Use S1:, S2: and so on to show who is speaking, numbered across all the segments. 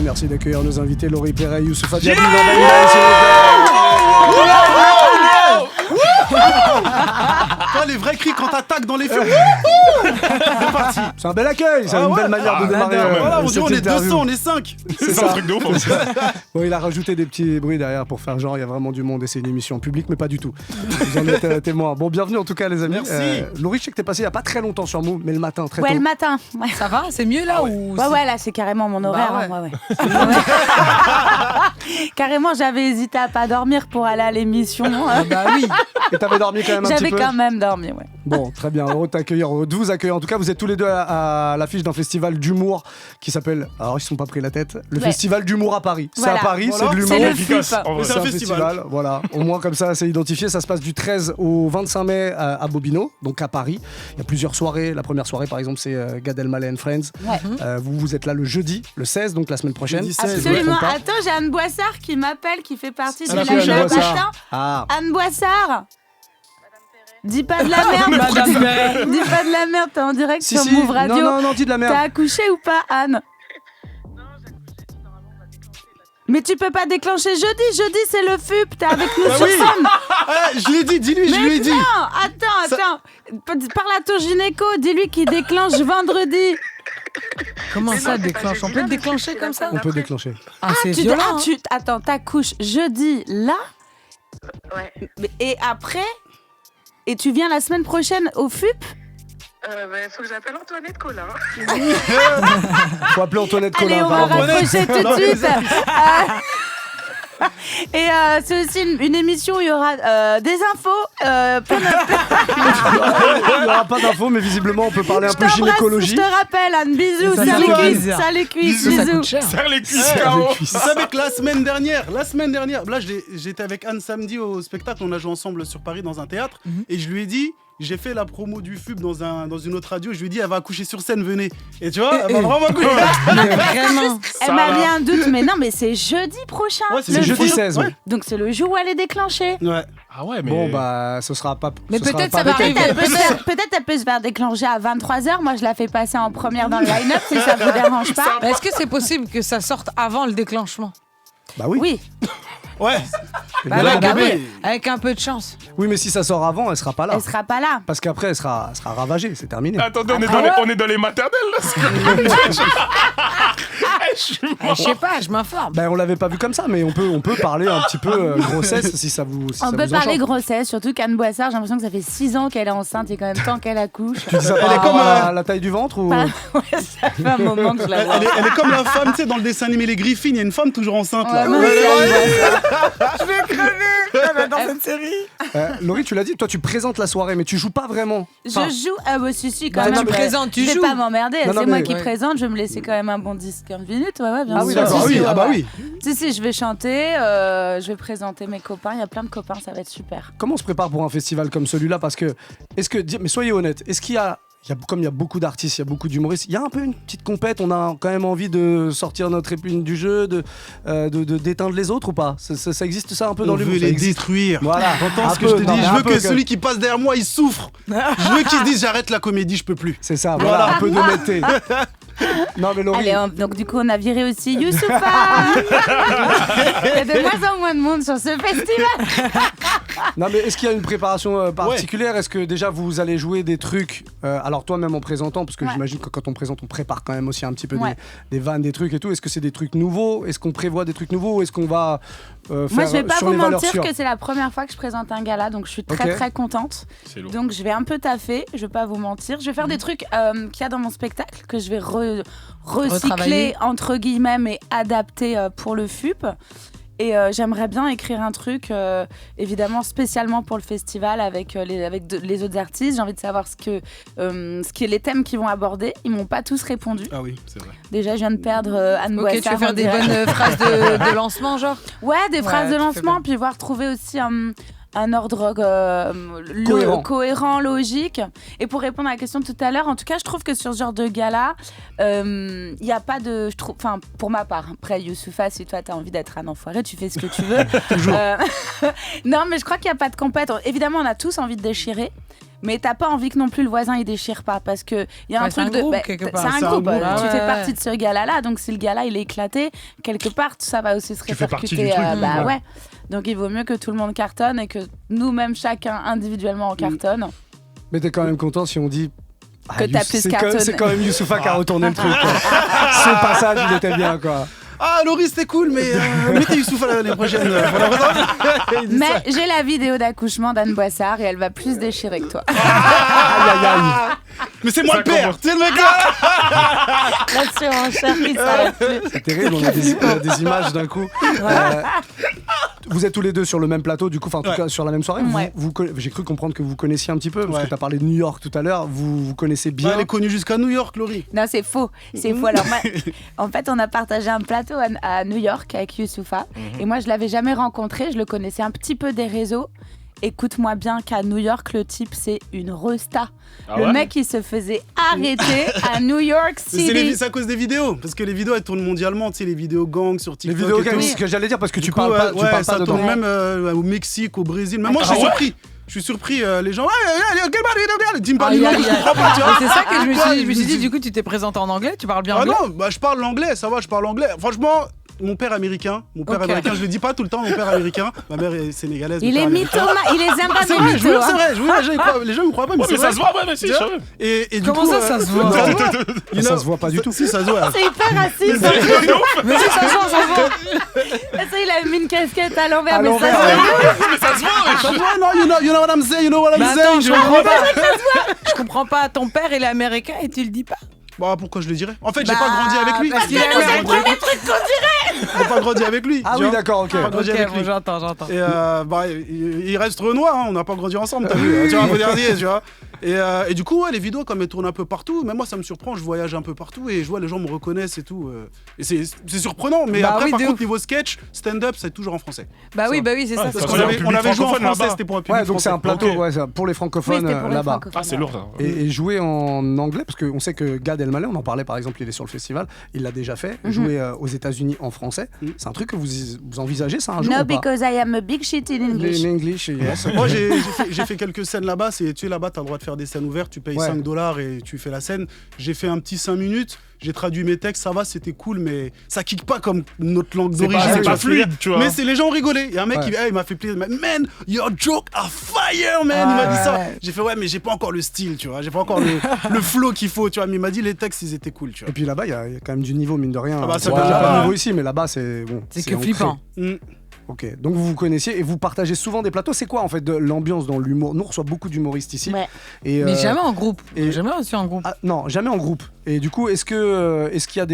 S1: Merci d'accueillir nos invités Laurie Perret, Youssoupha Diaby,
S2: les vrais cris quand t'attaques dans les films. C'est parti.
S1: C'est un bel accueil, c'est une belle manière de démarrer.
S2: Voilà, on dit on est 200, on est 5.
S1: C'est
S3: un truc de ouf.
S1: Bon, il a rajouté des petits bruits derrière pour faire genre il y a vraiment du monde et c'est une émission publique, mais pas du tout. Vous en êtes témoin. Bon, bienvenue en tout cas les amis.
S2: Merci.
S1: Laurie, je sais que t'es passé il y a pas très longtemps sur Move, mais le matin très tôt.
S4: Ouais, le matin. Ouais.
S5: Ça va? C'est mieux là ou...
S4: Ouais, là, c'est carrément mon horaire.
S5: Bah
S4: ouais. Carrément, j'avais hésité à pas dormir pour aller à l'émission.
S5: Bah oui.
S1: Et t'avais dormi quand même un petit peu.
S4: J'avais quand même dormi, ouais.
S1: Bon, très bien, heureux de vous accueillir. En tout cas, vous êtes tous les deux à l'affiche d'un festival d'humour qui s'appelle, alors ils se sont pas pris la tête, le Festival d'humour à Paris.
S4: Voilà.
S1: C'est à Paris,
S2: Voilà.
S1: c'est de l'humour.
S4: C'est le
S3: efficace.
S4: FUP.
S1: C'est un festival, voilà. Au moins comme ça, c'est identifié. Ça se passe du 13 au 25 mai à Bobino, donc à Paris. Il y a plusieurs soirées. La première soirée, par exemple, c'est Gad Elmaleh and Friends.
S4: Ouais.
S1: Vous êtes là le jeudi, le 16, donc la semaine prochaine.
S2: Jeudi 16,
S1: si je me
S4: Absolument.
S1: trompe pas.
S4: Attends, j'ai Anne Boissard qui m'appelle, qui fait partie du
S1: Ah,
S4: line-up.
S1: Anne Boissard.
S4: Attends,
S1: Ah.
S4: Anne Boissard. Dis pas de la merde.
S5: Madame Perret.
S4: Dis pas de la merde, t'es en direct
S1: Si,
S4: sur
S1: si.
S4: Move Radio.
S1: Non, dis de la merde.
S4: T'as accouché ou pas, Anne? Mais tu peux pas déclencher jeudi. Jeudi, c'est le FUP. T'es avec nous sur scène.
S2: Je l'ai dit, dis-lui, je lui ai dit.
S4: Non, attends. Parle à ton gynéco. Dis-lui qu'il déclenche vendredi.
S5: Comment ça déclenche? On peut le déclencher comme ça?
S1: On peut déclencher.
S5: Ah, c'est violent.
S4: Attends, t'accouches jeudi là.
S6: Ouais.
S4: Et après. Et tu viens la semaine prochaine au FUP?
S6: Faut que j'appelle Antoinette Collin.
S1: Faut appeler Antoinette
S4: Allez,
S1: Collin.
S4: on va
S1: pardon.
S4: raccrocher tout de suite. Et c'est aussi une émission où il y aura des infos.
S1: Il n'y aura pas d'infos, mais visiblement, on peut parler un peu gynécologie.
S4: Je te rappelle, Anne. Bisous.
S5: Ça
S4: Serre
S5: fait
S4: les cuisses.
S5: plaisir.
S4: Serre les cuisses.
S5: Ça
S4: Bisous.
S5: coûte cher.
S3: Serre les cuisses,
S2: Eh,
S3: Caro.
S2: Vous savez que la semaine dernière, là j'étais avec Anne samedi au spectacle, on a joué ensemble sur Paris dans un théâtre, et je lui ai dit, j'ai fait la promo du FUB dans une autre radio, je lui ai dit elle va accoucher sur scène, venez. Et tu vois, elle va vraiment accoucher.
S5: Mais vraiment.
S4: Elle m'a mis un doute, mais non, mais c'est jeudi prochain.
S2: Ouais, c'est
S1: C'est
S4: le
S1: jeudi
S4: FUP.
S1: 16, oui.
S4: Donc c'est le jour où elle est déclenchée.
S2: Ouais.
S3: Ah ouais, mais.
S1: Bon, bah, ce sera pas.
S5: Mais
S1: ce sera
S5: peut-être
S1: pas
S5: ça va
S1: avec
S5: arriver.
S1: elle.
S4: Peut-être elle peut se faire déclencher à 23h. Moi, je la fais passer en première dans le line-up si ça vous dérange pas.
S5: Est-ce que c'est possible que ça sorte avant le déclenchement?
S1: Bah oui.
S4: Oui.
S2: Ouais.
S5: Bah
S2: là,
S5: ouais,
S2: bébé.
S5: oui, avec un peu de chance.
S1: Oui, mais si ça sort avant, elle sera pas là.
S4: Elle sera pas là.
S1: Parce qu'après, elle sera ravagée, c'est terminé.
S3: Attendez, on est dans les maternelles là.
S5: Je sais pas, je m'informe.
S1: Ben, on l'avait pas vu comme ça, mais on peut parler un petit peu grossesse si ça vous. Si
S4: On
S1: ça
S4: peut
S1: vous
S4: parler
S1: enchante.
S4: grossesse, surtout qu'Anne Boissard, j'ai l'impression que ça fait 6 ans qu'elle est enceinte et quand même temps qu'elle accouche.
S1: Tu dis ça par
S2: Elle est
S1: rapport
S2: comme,
S1: à la taille du ventre ou.
S4: Ouais, ça fait un moment que je la vois.
S2: Elle est comme la femme, tu sais, dans le dessin animé Les Griffins, il y a une femme toujours enceinte là.
S4: Ouais, c'est Anne Boissard.
S5: Dans cette série.
S1: Laurie, tu l'as dit, toi tu présentes la soirée, mais tu joues pas vraiment.
S4: Je
S1: Enfin,
S4: joue. Ah, bah, si, quand
S5: Bah,
S4: même.
S5: non, mais présente, tu
S4: je vais
S5: joues.
S4: pas m'emmerder.
S1: Non, non,
S4: C'est moi
S1: mais-
S4: qui
S5: Ouais.
S4: présente. Je vais me laisser quand même un bon 10-15 minutes. Ouais, bien
S1: Ah
S4: sûr.
S1: oui, d'accord.
S4: Si,
S2: oui,
S4: si,
S2: ah
S4: ouais,
S2: bah
S4: ouais.
S2: oui.
S4: Si, je vais chanter. Je vais présenter mes copains. Il y a plein de copains. Ça va être super.
S1: Comment on se prépare pour un festival comme celui-là? Parce que, mais soyez honnête, est-ce qu'il y a. Comme il y a beaucoup d'artistes, il y a beaucoup d'humoristes, il y a un peu une petite compète, on a quand même envie de sortir notre épine du jeu, d'éteindre les autres ou pas? Ça existe ça un peu dans
S2: On
S1: l'humour?
S2: veut
S1: Ça
S2: les
S1: existe.
S2: détruire.
S1: Voilà.
S2: T'entends
S1: Un
S2: ce que
S1: peu,
S2: je te
S1: non,
S2: dis?
S1: mais
S2: Je
S1: un
S2: veux
S1: peu,
S2: que
S1: quand
S2: celui qui passe derrière moi, il souffre. Je veux qu'il se dise j'arrête la comédie, je peux plus.
S1: C'est ça, voilà, un peu d'honnêteté. Non mais Laurie,
S4: Allez, donc du coup, on a viré aussi Youssoupha. Il y a de moins en moins de monde sur ce festival.
S1: non mais est-ce qu'il y a une préparation particulière? Est-ce que déjà vous allez jouer des trucs, alors toi-même en présentant, parce que
S4: Ouais.
S1: j'imagine que quand on présente, on prépare quand même aussi un petit peu
S4: Ouais.
S1: des vannes, des trucs et tout. Est-ce que c'est des trucs nouveaux? Est-ce qu'on prévoit des trucs nouveaux? Est-ce qu'on va faire
S4: Moi, je vais pas
S1: sur
S4: vous
S1: les valeurs
S4: mentir
S1: sûres?
S4: que c'est la première fois que je présente un gala, donc je suis très
S1: Ok.
S4: très contente.
S3: C'est lourd.
S4: Donc je vais un peu taffer, je vais pas vous mentir. Je vais faire des trucs qu'il y a dans mon spectacle que je vais recycler
S5: Retravailler.
S4: entre guillemets mais adapter pour le FUP. Et j'aimerais bien écrire un truc, évidemment spécialement pour le festival avec les autres artistes. J'ai envie de savoir ce qui est les thèmes qu'ils vont aborder. Ils m'ont pas tous répondu.
S2: Ah oui, c'est vrai.
S4: Déjà, je viens de perdre Anne
S5: Ok,
S4: Boissard.
S5: tu veux faire
S4: en
S5: des
S4: direct.
S5: bonnes phrases de lancement, genre?
S4: Ouais, des phrases de
S5: tu fais
S4: lancement,
S5: bien.
S4: puis voir trouver aussi un ordre cohérent, logique. Et pour répondre à la question de tout à l'heure, en tout cas, je trouve que sur ce genre de gala, il n'y a pas de... Enfin, pour ma part, après Youssoupha, si toi, tu as envie d'être un enfoiré, tu fais ce que tu veux. Non, mais je crois qu'il n'y a pas de compète. Évidemment, on a tous envie de déchirer. Mais t'as pas envie que non plus le voisin il déchire pas parce que il y a un
S5: Ouais,
S4: truc
S5: c'est un
S4: de.
S5: groupe, quelque part.
S4: C'est
S2: C'est
S4: un
S2: un
S4: groupe.
S2: groupe,
S4: Tu
S5: ouais.
S4: fais partie de ce gala-là, donc si le gala il est éclaté, quelque part ça va aussi se
S3: Tu fais partie
S4: répercuter.
S3: du truc,
S4: Bah
S3: ouais.
S4: ouais. Donc il vaut mieux que tout le monde cartonne et que nous-mêmes chacun individuellement on cartonne.
S1: Mais t'es quand même content si on dit.
S4: Que t'as plus cartonné.
S1: C'est quand même Youssoupha qui a retourné le truc. Quoi. Ce passage, il était bien, quoi.
S2: Ah, Laurie, c'était cool, mais mettez Youssoupha l'année prochaine. Il dit ça.
S4: Mais j'ai la vidéo d'accouchement d'Anne Boissard et elle va plus déchirer que toi.
S1: Aïe, aïe, aïe.
S2: Mais c'est moi
S3: Ça
S2: le père,
S3: commence.
S2: c'est le mec là.
S4: La surenchère qui s'arrête plus.
S1: C'est terrible, on a des images d'un coup. Vous êtes tous les deux sur le même plateau, du coup, enfin en tout
S2: Ouais.
S1: cas sur la même soirée.
S4: Ouais.
S1: J'ai cru comprendre que vous connaissiez un petit peu, parce
S2: Ouais.
S1: que tu as parlé de New York tout à l'heure. Vous connaissez bien.
S2: Elle est connue jusqu'à New York, Laurie.
S4: Non, c'est faux. C'est faux. Alors, en fait, on a partagé un plateau à New York avec Youssoupha. Et moi, je l'avais jamais rencontré. Je le connaissais un petit peu des réseaux. Écoute-moi bien qu'à New York, le type, c'est une resta.
S3: Ah
S4: Le
S3: ouais
S4: mec, il se faisait arrêter à New York City.
S2: C'est à cause des vidéos, parce que les vidéos elles tournent mondialement, tu sais, les vidéos gangs sur
S1: Les
S2: TikTok.
S1: vidéos,
S2: et tout.
S1: c'est ce que j'allais dire, parce que
S2: Du
S1: tu
S2: coup,
S1: parles pas, tu
S2: ouais,
S1: parles
S2: ça
S1: pas dedans.
S2: tourne même au Mexique, au Brésil. Mais moi, je
S3: Ah
S2: suis
S3: ouais
S2: surpris. Je suis surpris, les gens. Dis-moi pas
S5: Aïe,
S2: du
S5: aïe,
S2: nom, je
S5: aïe.
S2: comprends pas, tu vois.
S5: Mais c'est ça que je me suis dit. Je me suis dit,
S2: Ah,
S5: du coup, tu t'es présenté en anglais, tu parles bien
S2: Ah
S5: anglais.
S2: non, bah je parle l'anglais, ça va, je parle anglais. Franchement, mon père américain,
S5: Ok.
S2: je le dis pas tout le temps, mon père américain, ma mère est sénégalaise. mon
S4: Il
S2: père
S4: est
S2: américain.
S4: mythoma, il est
S2: C'est
S4: Zimbabwe
S2: vrai, je vous jure, c'est
S4: mytho.
S2: vrai, je vous jure, les gens me croient pas, mais
S3: Ouais,
S2: c'est
S3: mais ça
S2: vrai.
S3: se voit, ouais, mais si,
S2: Tu
S3: je
S2: vois
S3: savais.
S2: Et du
S5: Comment
S2: coup,
S5: ça, ça se voit
S2: you
S1: Ça
S2: know,
S1: se voit pas du tout.
S2: Si, ça se voit.
S4: C'est hyper raciste.
S5: Mais si, ça se voit, ça se voit.
S4: Ça, il a mis une casquette à l'envers,
S1: À
S4: mais ça
S1: l'envers,
S4: se
S1: ouais.
S4: voit.
S3: Mais ça se voit,
S2: Ça se voit, non, you know what I'm saying, you know what I'm
S5: Mais
S2: saying.
S5: attends, je comprends pas. Je comprends pas. Ton père, il est américain et tu le dis pas.
S2: Bah, pourquoi je le dirais? En fait, j'ai
S5: Bah,
S2: pas grandi avec lui.
S5: parce qu'il est
S2: J'ai pas
S5: américain.
S2: grandi- J'ai pas grandi avec lui.
S1: Ah
S2: tu
S1: oui,
S2: vois.
S1: d'accord, ok.
S2: Pas grandi
S5: Ok,
S2: avec
S5: bon,
S2: lui.
S5: j'entends.
S2: Et bah, il reste Renoir, hein, on n'a pas grandi ensemble, t'as vu, tu vois, un peu dernier, tu vois. Et du coup, ouais, les vidéos, comme elles tournent un peu partout, même moi, ça me surprend, je voyage un peu partout et je vois les gens me reconnaissent et tout. Et c'est surprenant, mais
S5: Bah
S2: après,
S5: oui,
S2: par
S5: de
S2: contre,
S5: ouf.
S2: niveau sketch, stand-up, c'est toujours en français.
S5: Bah oui, c'est ça.
S3: Ouais,
S5: c'est
S3: parce
S2: Parce
S3: qu'on
S2: qu'on
S3: est un
S2: avait,
S3: public
S2: joué en
S3: francophone
S2: français,
S3: là-bas.
S2: c'était pour un public
S1: Ouais, donc c'est un
S2: français.
S1: plateau,
S3: Ok.
S1: ouais, ça, pour les
S4: Oui,
S1: francophones
S4: c'était pour les
S1: là-bas.
S4: francophones.
S3: Ah, c'est lourd, ça.
S1: Et jouer en anglais, parce qu'on sait que Gad Elmaleh, on en parlait par exemple, il est sur le festival, il l'a déjà fait, jouer aux États-Unis en français. C'est un truc que vous envisagez ça un jour
S4: No,
S1: ou pas?
S4: because I am a big shit in English.
S1: In English, yes.
S2: Moi, j'ai fait quelques scènes là-bas. Tu sais, là-bas, t'as le droit de faire des scènes ouvertes. Tu payes
S1: Ouais.
S2: $5 et tu fais la scène. J'ai fait un petit 5 minutes. J'ai traduit mes textes. Ça va, c'était cool, mais ça kick pas comme notre langue d'origine.
S3: c'est
S2: tu
S3: pas
S2: vois ce que je veux
S3: fluide,
S2: dire.
S3: tu vois.
S2: Mais c'est les gens ont rigolé. Il y a un mec
S1: Ouais.
S2: il m'a fait plaisir. Il m'a dit, Man, your joke are fire, man. Il m'a dit ça. J'ai fait, ouais, mais j'ai pas encore le style, tu vois. J'ai pas encore le flow qu'il faut, tu vois. Mais il m'a dit, les textes, ils étaient cool, tu vois.
S1: Et puis là-bas, il y a quand même du niveau, mine de rien.
S2: Ah bah, ça
S1: Bon,
S2: peut
S1: il y a
S2: pas,
S1: pas de
S2: hein.
S1: niveau ici, mais là-bas, c'est bon.
S5: C'est que
S1: ancré.
S5: flippant.
S2: Mm.
S1: Ok, donc vous vous connaissiez et vous partagez souvent des plateaux. C'est quoi en fait de l'ambiance dans l'humour? Nous on reçoit beaucoup d'humoristes ici.
S4: Ouais.
S1: Et,
S5: Mais jamais en groupe.
S1: et-
S5: Jamais reçu en groupe.
S1: Ah, non, jamais en groupe. Et du coup, est-ce qu'il y a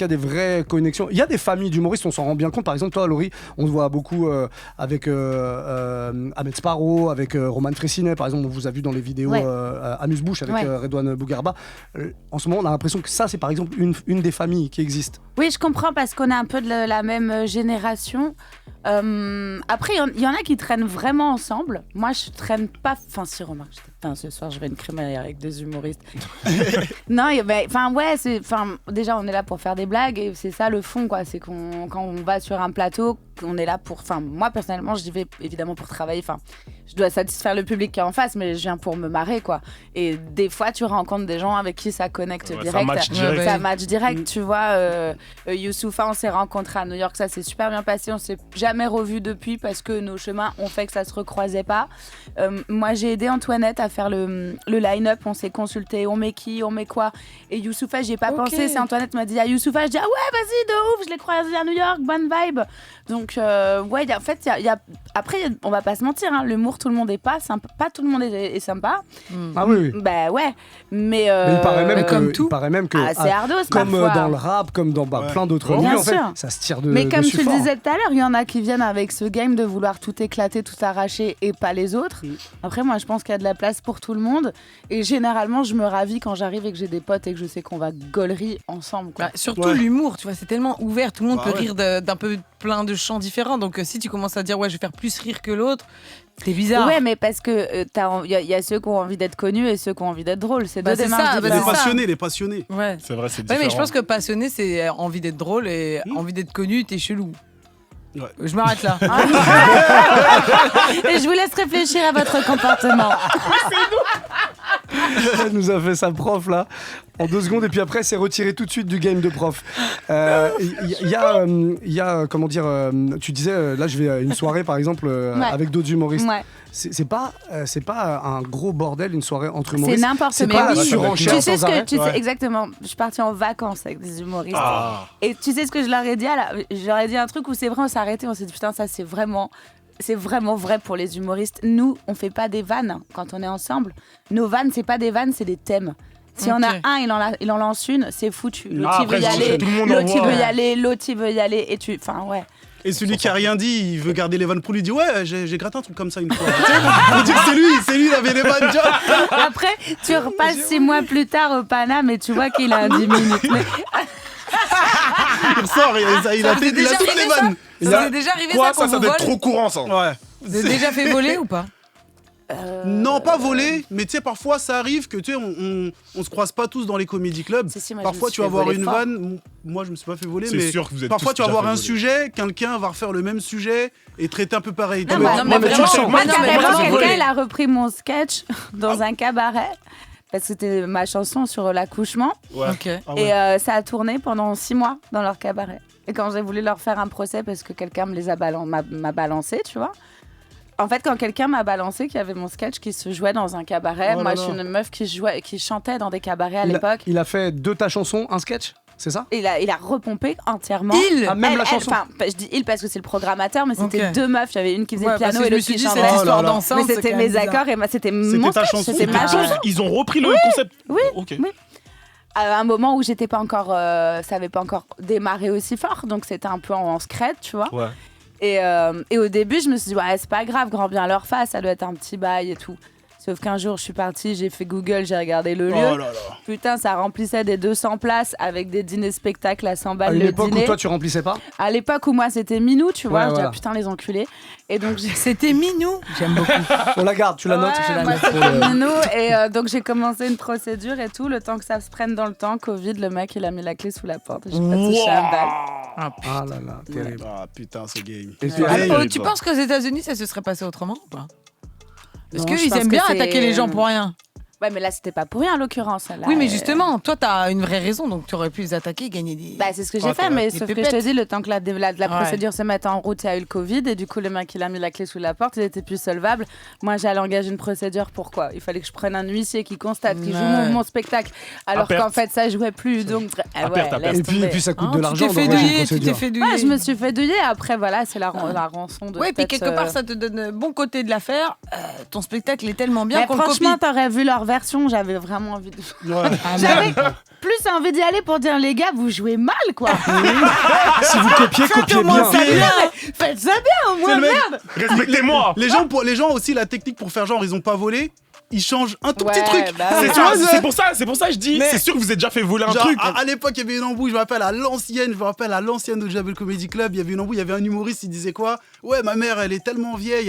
S1: des vraies connexions? Il y a des familles d'humoristes, on s'en rend bien compte. Par exemple, toi, Laurie, on te voit beaucoup avec Ahmed Sparrow, avec Roman Fressinet, par exemple, on vous a vu dans les vidéos
S4: Ouais.
S1: Amuse-Bouche avec
S4: Ouais.
S1: Redouane Bougarba. En ce moment, on a l'impression que ça, c'est par exemple une des familles qui existe.
S4: Oui, je comprends parce qu'on est un peu de la même génération. Après, il y en a qui traînent vraiment ensemble. Moi, je traîne pas. Enfin, si, remarque, ce soir, je vais une crémaillère avec des humoristes. Non, enfin, ouais, déjà, on est là pour faire des blagues et c'est ça le fond, quoi. C'est quand on va sur un plateau, on est là pour. Enfin, moi, personnellement, j'y vais évidemment pour travailler. Enfin, je dois satisfaire le public qui est en face, mais je viens pour me marrer, quoi. Et des fois, tu rencontres des gens avec qui ça connecte
S3: Ouais, ça
S4: direct.
S3: match direct.
S4: Ça match direct, tu vois. Youssoupha, on s'est rencontrés à New York, ça s'est super bien passé. On s'est jamais revus depuis parce que nos chemins ont fait que ça se recroisait pas. Moi, j'ai aidé Antoinette à faire le line-up. On s'est consulté, on met qui, on met quoi. Et Youssoupha, j'y ai pas
S5: Ok.
S4: pensé. C'est Antoinette qui m'a dit à Youssoupha, je dis ah ouais, vas-y, de ouf, je l'ai croisé à New York, bonne vibe. Donc ouais, en fait, après, on va pas se mentir, hein, l'humour, tout le monde est pas sympa, pas tout le monde est sympa.
S1: Ah oui, oui.
S4: Bah ouais, mais
S1: Mais il paraît même
S5: mais
S1: que,
S5: comme tout.
S1: il paraît même que
S4: ah, c'est ardos
S1: comme
S4: parfois.
S1: dans le rap, comme dans
S2: Ouais.
S1: plein d'autres
S2: Bien
S1: milieux, en fait,
S4: sûr.
S1: ça se tire de
S4: Mais comme
S1: dessus
S4: tu le
S1: fort.
S4: disais tout à l'heure, il y en a qui viennent avec ce game de vouloir tout éclater, tout arracher et pas les autres. Après, moi, je pense qu'il y a de la place pour tout le monde. Et généralement, je me ravis quand j'arrive et que j'ai des potes et que je sais qu'on va gaulerie ensemble, quoi.
S5: Bah, surtout
S2: Ouais.
S5: l'humour, tu vois, c'est tellement ouvert, tout le monde
S2: Bah
S5: peut
S2: ouais.
S5: rire d'un peu plein de champs différents. Donc si tu commences à dire ouais, je vais faire plus rire que l'autre, c'est bizarre.
S4: Ouais, mais parce que il y a ceux qui ont envie d'être connus et ceux qui ont envie d'être drôles. C'est
S5: Bah,
S4: deux
S5: c'est
S4: démarches
S5: ça, bah,
S2: Les
S5: c'est
S4: différentes.
S5: ça.
S2: passionnés, les passionnés.
S5: Ouais.
S3: C'est vrai, c'est
S5: Ouais,
S3: différent.
S5: mais je pense que passionné, c'est envie d'être drôle et envie d'être connu, t'es chelou. Je m'arrête là.
S4: Et je vous laisse réfléchir à votre comportement.
S1: Elle nous a fait sa prof là en 2 secondes et puis après c'est retiré tout de suite du game de prof. Il y a comment dire, tu disais là je vais à une soirée par exemple avec d'autres humoristes.
S4: Ouais.
S1: C'est pas un gros bordel une soirée entre humoristes.
S4: C'est n'importe
S1: C'est
S4: quoi.
S1: pas
S4: Oui.
S1: surenchère
S4: Tu sais
S1: sans
S4: ce que
S1: arrêt.
S4: tu sais exactement. Je suis partie en vacances avec des humoristes. Et tu sais ce que je leur ai dit je leur ai dit un truc où c'est vrai, on s'est arrêté, on s'est dit putain ça c'est vraiment vrai pour les humoristes. Nous, on fait pas des vannes quand on est ensemble. Nos vannes, c'est pas des vannes, c'est des thèmes. Si on a un, il en lance une, c'est foutu. L'autre, il veut y aller. L'autre, il veut y aller. L'autre, il veut y aller. Et enfin, ouais.
S2: Et celui qui a rien dit, il veut garder les vannes pour lui, dit ouais, j'ai gratté un truc comme ça une fois. Tu sais, on dit que c'est lui, il avait les vannes, tu vois.
S4: Après, tu repasses 6 mois plus tard au Paname et tu vois qu'il a 10 minutes. Mais...
S2: Il ressort, il a toutes les vannes.
S5: Ça vous est déjà arrivé
S3: Quoi,
S5: ça
S3: ça doit être trop courant, ça.
S2: Ouais.
S5: Vous êtes déjà fait voler ou pas?
S2: Non, pas voler, mais tu sais, parfois ça arrive que tu sais, on se croise pas tous dans les comédie clubs.
S4: Si, moi,
S2: Parfois tu vas voir une vanne, moi je me suis pas fait voler,
S3: C'est
S2: mais
S3: sûr que vous êtes
S2: parfois
S3: tous
S2: tu vas
S3: déjà
S2: voir
S3: fait
S2: un
S3: voler.
S2: sujet, quelqu'un va refaire le même sujet et traiter un peu pareil.
S4: Non,
S2: Tu vois.
S4: mais
S1: mais tu le sens.
S4: Moi,
S5: non, mais
S4: carrément,
S5: vraiment,
S4: quelqu'un,
S5: voler.
S4: il a repris mon sketch dans un cabaret. Parce que c'était ma chanson sur l'accouchement.
S5: Ok.
S2: Ah ouais.
S4: Et ça a tourné pendant 6 mois dans leur cabaret. Et quand j'ai voulu leur faire un procès parce que quelqu'un me les a m'a balancé, tu vois. En fait, quand quelqu'un m'a balancé qu'il y avait mon sketch qui se jouait dans un cabaret,
S2: Oh
S4: moi
S2: là
S4: je suis
S2: là.
S4: une meuf qui chantait dans des cabarets à l'époque.
S1: Il a fait de ta chanson un sketch, c'est ça?
S4: Il a repompé entièrement.
S1: Ah, même la chanson.
S4: Enfin, je dis il parce que c'est le programmateur, mais c'était
S5: Ok.
S4: 2 meufs. Il y avait une qui faisait
S5: Ouais,
S4: le
S5: parce
S4: piano
S5: que
S4: et
S5: je me
S4: l'autre
S5: suis
S4: qui
S5: dit,
S4: chantait.
S5: cette
S2: Oh
S5: histoire
S2: là là.
S5: d'enceinte,
S4: Mais
S5: c'est
S4: c'était
S5: quand
S4: mes
S5: même bizarre.
S4: accords et c'était mon
S2: ta
S4: sketch,
S2: chanson.
S4: c'était ma chanson.
S3: Ils ont repris le concept.
S4: Oui,
S3: Ok.
S4: oui. À un moment où j'étais pas encore, ça avait pas encore démarré aussi fort, donc c'était un peu en secret, tu vois.
S3: Ouais.
S4: Et au début, je me suis dit, ouais, c'est pas grave, grand bien leur face, ça doit être un petit bail et tout. Sauf qu'un jour, je suis partie, j'ai fait Google, j'ai regardé le lieu.
S2: Oh là là.
S4: Putain, ça remplissait des 200 places avec des dîners-spectacles à 100
S1: À
S4: balles
S1: une
S4: le
S1: époque
S4: dîner.
S1: où toi tu remplissais pas?
S4: À l'époque où moi, c'était Minou, tu vois.
S1: Ouais,
S4: Je dis,
S1: voilà.
S4: ah, putain, les enculés. Et donc,
S5: C'était Minou. J'aime beaucoup.
S1: On la garde, tu la notes,
S4: Ouais,
S1: je la
S4: moi,
S1: note pour
S4: c'était
S1: le-
S4: Minou. Et donc, j'ai commencé une procédure et tout. Le temps que ça se prenne dans le temps, Covid, le mec, il a mis la clé sous la porte. J'ai pas touché un balle.
S1: Ah là là, terrible.
S2: Ah putain, ce game.
S1: Et puis,
S2: Ouais.
S5: Tu penses qu'aux États-Unis, ça se serait passé autrement ou pas? Est-ce
S4: Non, je
S5: qu'ils
S4: pense
S5: aiment
S4: que
S5: bien
S4: c'est-
S5: attaquer les gens pour rien?
S4: Ouais, mais là, c'était pas pour rien, en l'occurrence. Là,
S5: Oui, mais justement, toi, t'as une vraie raison, donc tu aurais pu les attaquer et gagner des.
S4: Bah, c'est ce que j'ai
S2: Ah,
S4: fait,
S2: t'as
S4: mais
S5: des
S4: sauf que je
S5: pépettes.
S4: te dis, le temps que la
S5: Ouais.
S4: procédure se mette en route, il y a eu le Covid, et du coup, le mec, il a mis la clé sous la porte, il était plus solvable. Moi, j'allais engager une procédure, pourquoi? Il fallait que je prenne un huissier qui constate, qui joue
S5: Ouais.
S4: mon spectacle, alors
S3: perte.
S4: qu'en fait, ça jouait plus, donc...
S3: À perte, à perte.
S4: laisse
S1: Et puis
S4: tomber.
S1: ça coûte
S5: Hein,
S1: de l'argent d'engager une
S5: tu t'es
S1: procédure.
S5: fait douiller.
S4: Ouais, je me suis fait douiller, après, voilà, c'est la rançon de...
S5: Oui, puis
S4: peut-être,
S5: quelque part, ça te donne le bon côté de l'affaire. Ton spectacle est tellement bien
S4: Mais
S5: qu'on le copie.
S4: franchement, t'aurais vu leur version, j'avais vraiment envie de...
S2: Ouais.
S4: J'avais plus envie d'y aller pour dire, les gars, vous jouez mal, quoi.
S1: Si vous copiez, copiez bien.
S4: Faites ça bien, au moins,
S2: C'est le mec-
S4: merde.
S3: Respectez-moi.
S2: Les gens aussi, la technique pour faire genre, ils ont pas volé, ils changent un tout petit
S4: Ouais,
S2: truc.
S4: bah
S3: C'est
S4: ouais.
S3: ça, c'est pour ça que je dis,
S2: Mais-
S3: c'est sûr que vous êtes déjà fait voler un
S2: Genre,
S3: truc.
S2: à l'époque, il y avait une embrouille, je me rappelle à l'ancienne de Jabel Comedy Club, il y avait une embrouille, il y avait un humoriste, il disait quoi? Ouais, ma mère, elle est tellement vieille,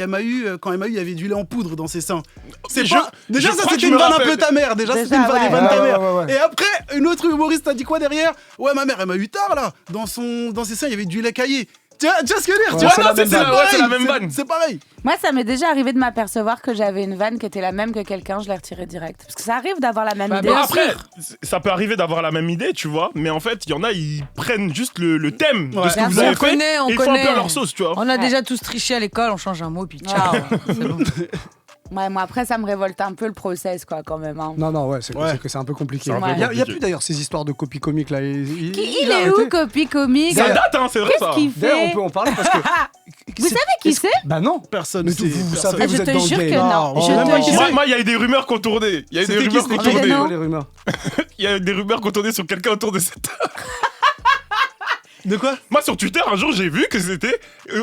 S2: quand elle m'a eu, il y avait du lait en poudre dans ses seins. C'est
S3: Je-
S2: pas... Déjà,
S3: je
S2: ça
S3: crois que
S2: c'était
S3: je
S2: une
S3: me
S2: vanne un
S3: rappelle.
S2: peu ta mère. Déjà,
S4: Déjà,
S2: c'était une vanne
S4: ouais.
S2: de ta
S1: Ouais,
S2: mère.
S1: ouais, ouais.
S2: Et après, une autre humoriste a dit quoi derrière? Ouais, ma mère, elle m'a eu tard là. Dans ses seins, il y avait du lait caillé. Tu vois ce que je veux dire?
S1: Ouais,
S2: Tu vois,
S1: c'est
S2: non,
S1: la même vanne.
S2: pareil,
S3: c'est la même vanne.
S2: C'est pareil.
S4: Moi, ça m'est déjà arrivé de m'apercevoir que j'avais une vanne qui était la même que quelqu'un, je l'ai retirée direct. Parce que ça arrive d'avoir la même
S5: Bah,
S4: idée.
S5: bien
S3: Après,
S5: sûr.
S3: ça peut arriver d'avoir la même idée, tu vois, mais en fait, il y en a, ils prennent juste le thème de
S2: Ouais.
S3: ce que
S4: Bien
S3: vous
S4: sûr.
S3: avez
S5: On
S3: fait
S5: connaît, on
S3: et ils font un
S5: connaît.
S3: peu à leur sauce, tu vois.
S5: On a
S4: Ouais.
S5: déjà tous triché à l'école, on change un mot, puis ciao. C'est bon.
S4: Ouais, moi, après, ça me révolte un peu le process, quoi, quand même. Hein.
S1: Non, ouais, c'est
S2: Ouais.
S1: que c'est un peu compliqué.
S3: C'est un
S4: peu
S1: Il y a
S3: compliqué.
S1: plus d'ailleurs ces histoires de copie comique là.
S4: Il
S1: a
S4: est où,
S1: arrêté.
S4: copie comique?
S3: Ça date, hein, c'est vrai ça.
S4: Qu'est-ce qu'il
S1: D'ailleurs, on
S4: fait?
S1: peut en parler parce que.
S4: Vous savez qui c'est?
S1: Bah non.
S2: Personne.
S1: Mais
S2: sait,
S1: vous
S2: personne.
S1: savez, vous
S4: Je
S1: êtes
S4: te
S1: dans le
S4: jure
S1: game.
S4: que non.
S2: Non,
S4: Je
S2: vraiment,
S4: te
S2: qui
S4: jure.
S2: c'est
S3: Moi, il y a des rumeurs qui ont tourné. Il y a
S2: C'était
S3: des
S2: qui,
S3: rumeurs
S2: c'était
S3: qui ont
S2: qui
S3: tourné.
S4: non.
S1: Les rumeurs.
S3: Il y a des rumeurs qui ont tourné sur quelqu'un autour de cette.
S2: De quoi?
S3: Moi, sur Twitter, un jour, j'ai vu que c'était.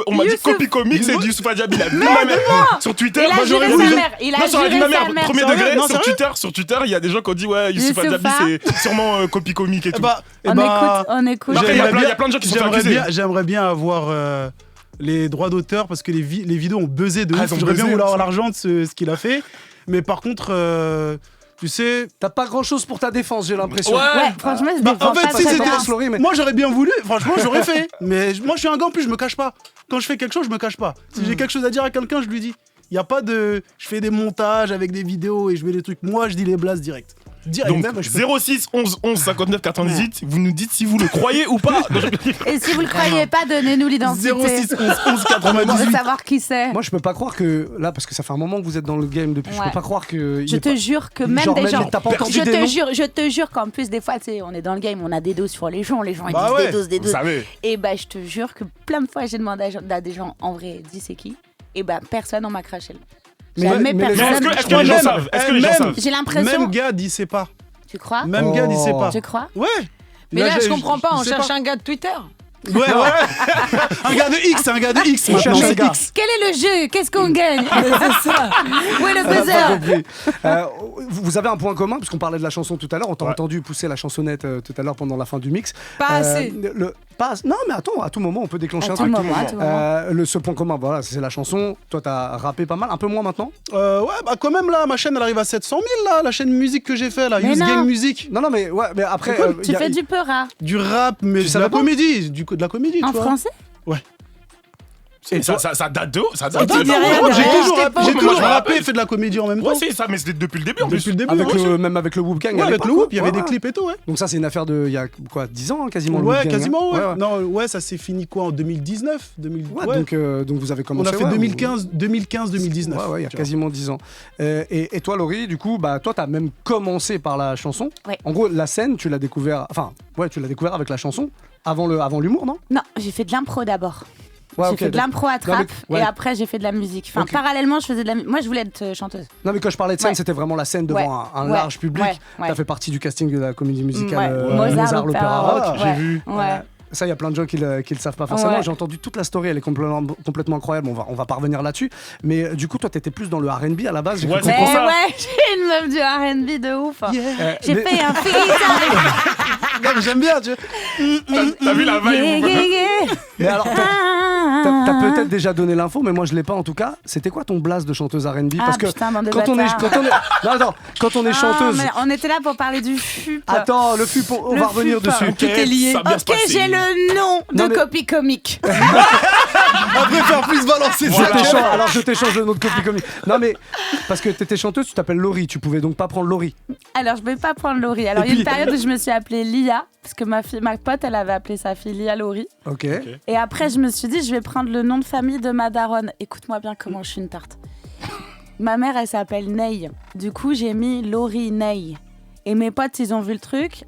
S3: On m'a dit
S4: Youssouf.
S3: copie comique, c'est du Youssouf Diaby. Il a dit ma mère. Sur Twitter,
S4: Il a
S3: moi, j'aurais
S4: juré
S3: voulu.
S4: sa mère. Il a
S3: Non, ça aurait dit
S4: juré
S3: ma
S4: sa
S3: mère.
S4: mère.
S3: Premier
S2: Sérieux
S3: degré,
S2: Non,
S3: sur
S2: sérieux
S3: Twitter, il y a des gens qui ont dit ouais, Youssouf Diaby,
S4: Youssoufa.
S3: c'est sûrement copie comique et tout.
S2: Eh
S4: On
S2: bah,
S4: écoute, on écoute.
S3: Non, après, il y a
S2: j'aimerais
S3: plein de gens qui se sont fait
S2: j'aimerais
S3: accuser.
S2: j'aimerais bien avoir les droits d'auteur parce que les vidéos ont buzzé de
S3: Ah,
S2: ouf.
S3: elles ont
S2: J'aurais bien
S3: buzzé,
S2: voulu avoir
S3: ça.
S2: l'argent de ce qu'il a fait. Mais par contre, tu sais.
S1: T'as pas grand chose pour ta défense, j'ai l'impression.
S3: Ouais.
S4: Ouais, franchement, je
S2: Bah,
S4: défends
S2: en fait,
S4: pas
S2: si
S4: très
S2: c'était-
S4: bien.
S1: Florie, mais.
S2: Moi, j'aurais bien voulu. Franchement, j'aurais fait. Mais moi, je suis un gars en plus, je me cache pas. quand je fais quelque chose, je me cache pas. Si j'ai quelque chose à dire à quelqu'un, je lui dis. Il y a pas de je fais des montages avec des vidéos et je mets des trucs. Moi, je dis les blases direct.
S3: Donc, 06 11 11 59 98, vous nous dites si vous le croyez ou pas.
S4: Et si vous le croyez pas, donnez-nous l'identité.
S2: 06 11 11
S4: On veut
S2: 98.
S4: savoir qui c'est.
S1: Moi, je peux pas croire que là, parce que ça fait un moment que vous êtes dans le game depuis. Je
S4: Ouais.
S1: peux pas croire que.
S4: Je te jure que même des gens.
S1: T'as pas entendu des noms
S4: Je te jure qu'en plus, des fois, tu sais, on est dans le game, on a des doses sur les gens ils
S2: Bah
S4: disent
S2: ouais.
S4: des
S3: Vous
S4: doses.
S3: savez.
S4: Et bah, je te jure que plein de fois, j'ai demandé à des gens, en vrai, dis c'est qui. Et bah, personne on m'a craché le. Jamais
S1: mais les gens-
S4: personne.
S3: Est-ce que les gens savent? Est-ce que les gens savent?
S4: J'ai l'impression.
S2: Même gars, il sait pas.
S4: Tu crois
S2: Même gars, il sait pas.
S4: Tu crois
S2: Ouais.
S5: Mais là, je comprends pas, on
S2: sais
S5: cherche un gars de Twitter.
S2: Ouais. Un gars de X, un gars de X.
S1: On cherche un gars.
S2: X.
S4: Quel est le jeu? Qu'est-ce qu'on gagne? C'est ça. Où est le
S1: On a pas
S4: buzzer?
S1: compris. Vous avez un point commun, puisqu'on parlait de la chanson tout à l'heure. On t'a entendu pousser la chansonnette tout à l'heure pendant la fin du mix.
S5: Pas assez.
S1: Non, mais attends, à tout moment, on peut déclencher
S4: À
S1: un
S4: tout
S1: truc.
S4: moment, à tout moment.
S1: Ce point commun, voilà, c'est la chanson. Toi, t'as rappé pas mal, un peu moins maintenant.
S2: Ouais, bah quand même là, ma chaîne elle arrive à 700 000 là, la chaîne musique que j'ai fait là,
S4: Mais
S2: Use
S4: non.
S2: Gang Music.
S1: Non, mais ouais, mais après.
S4: Tu fais du peura.
S2: Du rap, mais
S1: Tu
S2: de
S1: savais
S2: la
S1: pas
S2: comédie, de la comédie,
S4: En
S2: tu vois.
S4: français?
S3: Et ça date de haut. Ça
S5: Et
S3: date
S5: tu
S3: de
S5: dis
S3: haut.
S5: rien
S2: Moi, j'ai
S5: derrière,
S2: toujours
S5: je t'ai
S2: rappé,
S5: pas.
S2: j'ai
S3: Moi,
S2: toujours
S3: je me
S2: rappé et
S3: rappelle.
S2: fait de la comédie en même temps.
S3: Ouais, c'est ça, mais c'était depuis le début en plus.
S2: Depuis le début,
S1: Avec
S2: ouais.
S1: même avec le Whoop Gang.
S2: Ouais,
S1: à
S2: avec
S1: l'époque,
S2: le Whoop, il y avait
S1: ouais.
S2: des clips et tout, ouais.
S1: Donc ça, c'est une affaire de il y a quoi, 10 ans, hein, quasiment. le
S2: Ouais,
S1: Whoop Gang,
S2: quasiment,
S1: hein.
S2: ouais. Non, ouais, ça s'est fini quoi en 2019
S1: Ouais,
S2: ouais.
S1: donc vous avez
S2: On
S1: commencé.
S2: a fait
S1: ouais,
S2: 2015-2019.
S1: Ouais, ouais, il y a quasiment 10 ans. Et toi, Laurie, du coup, bah, toi, t'as même commencé par la chanson.
S4: Ouais.
S1: En gros, la scène, tu l'as découvert. Enfin, ouais, tu l'as découvert avec la chanson avant l'humour, non?
S4: Non, j'ai fait de l'impro d'abord.
S1: Ouais,
S4: J'ai
S1: ok,
S4: fait de l'impro à
S1: Non, mais-
S4: trap
S1: ouais.
S4: et après j'ai fait de la musique. Enfin,
S1: Ok.
S4: parallèlement, je faisais de la musique. Moi, je voulais être chanteuse.
S1: Non, mais quand je parlais de scène,
S4: Ouais.
S1: c'était vraiment la scène devant
S4: Ouais.
S1: un
S4: Ouais.
S1: large public.
S4: Ouais.
S1: T'as fait partie du casting de la comédie musicale
S4: Mozart,
S1: l'Opéra
S4: Rock.
S1: Rock.
S2: j'ai
S4: Ouais.
S2: vu.
S4: Ouais.
S1: Ça, il y a plein de gens qui le savent pas forcément.
S4: Ouais.
S1: J'ai entendu toute la story, elle est complètement incroyable. On va pas revenir là-dessus. Mais du coup, toi, t'étais plus dans le R&B à la base. J'ai
S3: Ouais,
S1: cru
S3: c'est
S4: Mais
S3: pour
S1: comprendre.
S3: ça.
S4: ouais, j'ai une meuf du R&B de ouf. J'ai
S1: mais-
S4: fait un feat avec.
S2: Non, mais j'aime bien, tu vois.
S3: T'as vu la vibe?
S4: Yeah.
S1: Mais alors,
S4: Ah.
S1: t'as peut-être déjà donné l'info, mais moi je l'ai pas en tout cas. C'était quoi ton blast de chanteuse R&B?
S4: Ah,
S1: Parce que
S4: putain, bande de
S1: quand on est,
S4: bâtards.
S1: non, attends, quand on est chanteuse.
S4: Ah, mais on était là pour parler du FUP.
S1: Attends, le FUP, on
S4: Le
S1: va revenir
S4: FUP.
S1: dessus.
S5: Tout est lié.
S3: Ça va bien se
S4: Ok,
S3: passer.
S4: j'ai le nom de
S1: Non, mais-
S4: copie comique.
S2: Après, faire plus balancer
S1: Je
S2: ça.
S1: t'échange- alors je t'échange le nom de copie comique. Non mais parce que t'étais chanteuse, tu t'appelles Laurie, tu pouvais donc pas prendre Laurie.
S4: Alors, je vais pas prendre Laurie. Alors,
S1: Et
S4: il y a une
S1: puis-
S4: période où je me suis appelée Lia, parce que ma pote, elle avait appelé sa fille Lia Laurie.
S1: Ok.
S4: Et après, je me suis dit, je vais prendre le nom de famille de ma daronne. Écoute-moi bien comment je suis une tarte. Ma mère, elle s'appelle Ney. Du coup, j'ai mis Laurie Ney. Et mes potes, ils ont vu le truc.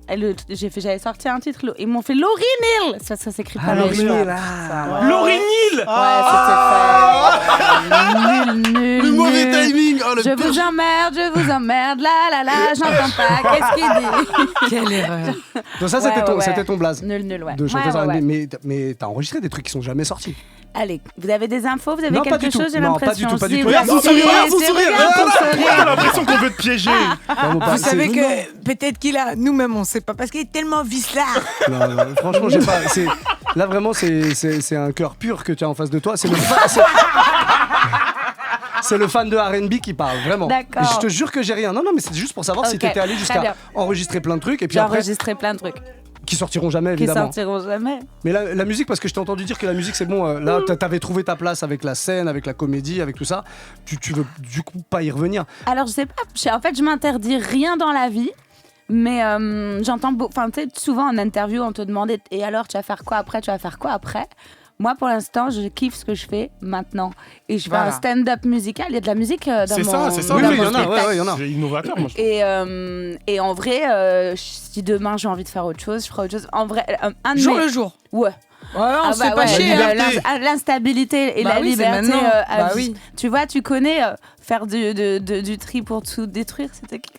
S4: J'avais sorti un titre. Ils m'ont fait Laurie Nil. Ça s'écrit pas Laurie Nil.
S3: Laurie Nil.
S4: Ouais, c'était fait. Nul,
S2: Le mauvais
S4: nul.
S2: timing. Oh, le
S4: Je vous emmerde, là, j'entends pas. Qu'est-ce qu'il dit?
S5: Quelle erreur.
S1: Donc ça
S4: Ouais,
S1: c'était ton blaze
S4: Nul, ouais.
S1: de chanteuse
S4: Ouais, ouais,
S1: R&B.
S4: ouais.
S1: Mais t'as enregistré des trucs qui sont jamais sortis.
S4: Allez, vous avez des infos? Vous avez
S1: Non, pas
S4: quelque
S1: du tout.
S4: chose? J'ai
S1: Non, pas
S4: l'impression.
S1: du tout, pas du
S4: Si,
S1: tout.
S4: oui,
S2: Regarde son
S4: si,
S2: sourire, regarde son
S4: c'est
S2: sourire.
S4: regarde son
S3: T'as
S4: sourire.
S3: l'impression qu'on veut te piéger.
S1: Vraiment pas.
S5: Vous savez
S1: C'est-
S5: que peut-être qu'il a, nous-mêmes on sait pas, parce qu'il est tellement vicelard.
S1: Non, franchement, j'ai pas. Là vraiment, c'est un cœur pur que tu as en face de toi. C'est le fan de R&B qui parle, vraiment.
S4: D'accord.
S1: Et je te jure que j'ai rien. Non, mais c'est juste pour savoir si
S4: Ok,
S1: t'étais allé
S4: très
S1: jusqu'à
S4: bien.
S1: enregistrer plein de trucs et puis
S4: J'ai
S1: après
S4: enregistré plein de trucs
S1: qui sortiront jamais
S4: qui
S1: évidemment.
S4: sortiront jamais.
S1: Mais la musique, parce que je t'ai entendu dire que la musique c'est bon, là t'avais trouvé ta place avec la scène, avec la comédie, avec tout ça, tu veux du coup pas y revenir.
S4: Alors, je sais pas, en fait, je m'interdis rien dans la vie. Mais j'entends enfin, tu sais, souvent en interview, on te demandait et alors, tu vas faire quoi après? Moi, pour l'instant, je kiffe ce que je fais maintenant. Et je fais
S5: Voilà.
S4: un stand-up musical. Il y a de la musique dans
S3: C'est
S4: mon
S3: ça, c'est ça.
S4: dans
S1: Oui,
S4: mon
S1: oui, il y en a,
S4: spectacle.
S1: ouais, il y en a.
S3: C'est innovateur, moi. je trouve.
S4: Et en vrai, si demain j'ai envie de faire autre chose, je ferai autre chose. En vrai, un de
S5: Jour
S4: mes...
S5: le jour.
S4: Ouais.
S5: Ouais, on se fait pas
S4: ouais,
S5: chier.
S2: la
S5: hein.
S2: liberté.
S4: L'instabilité et
S5: Bah
S4: la
S5: oui, c'est
S4: liberté.
S5: maintenant.
S4: à
S5: Bah
S4: vie.
S5: oui.
S4: Tu vois, tu connais faire du tri pour tout détruire. C'était qui?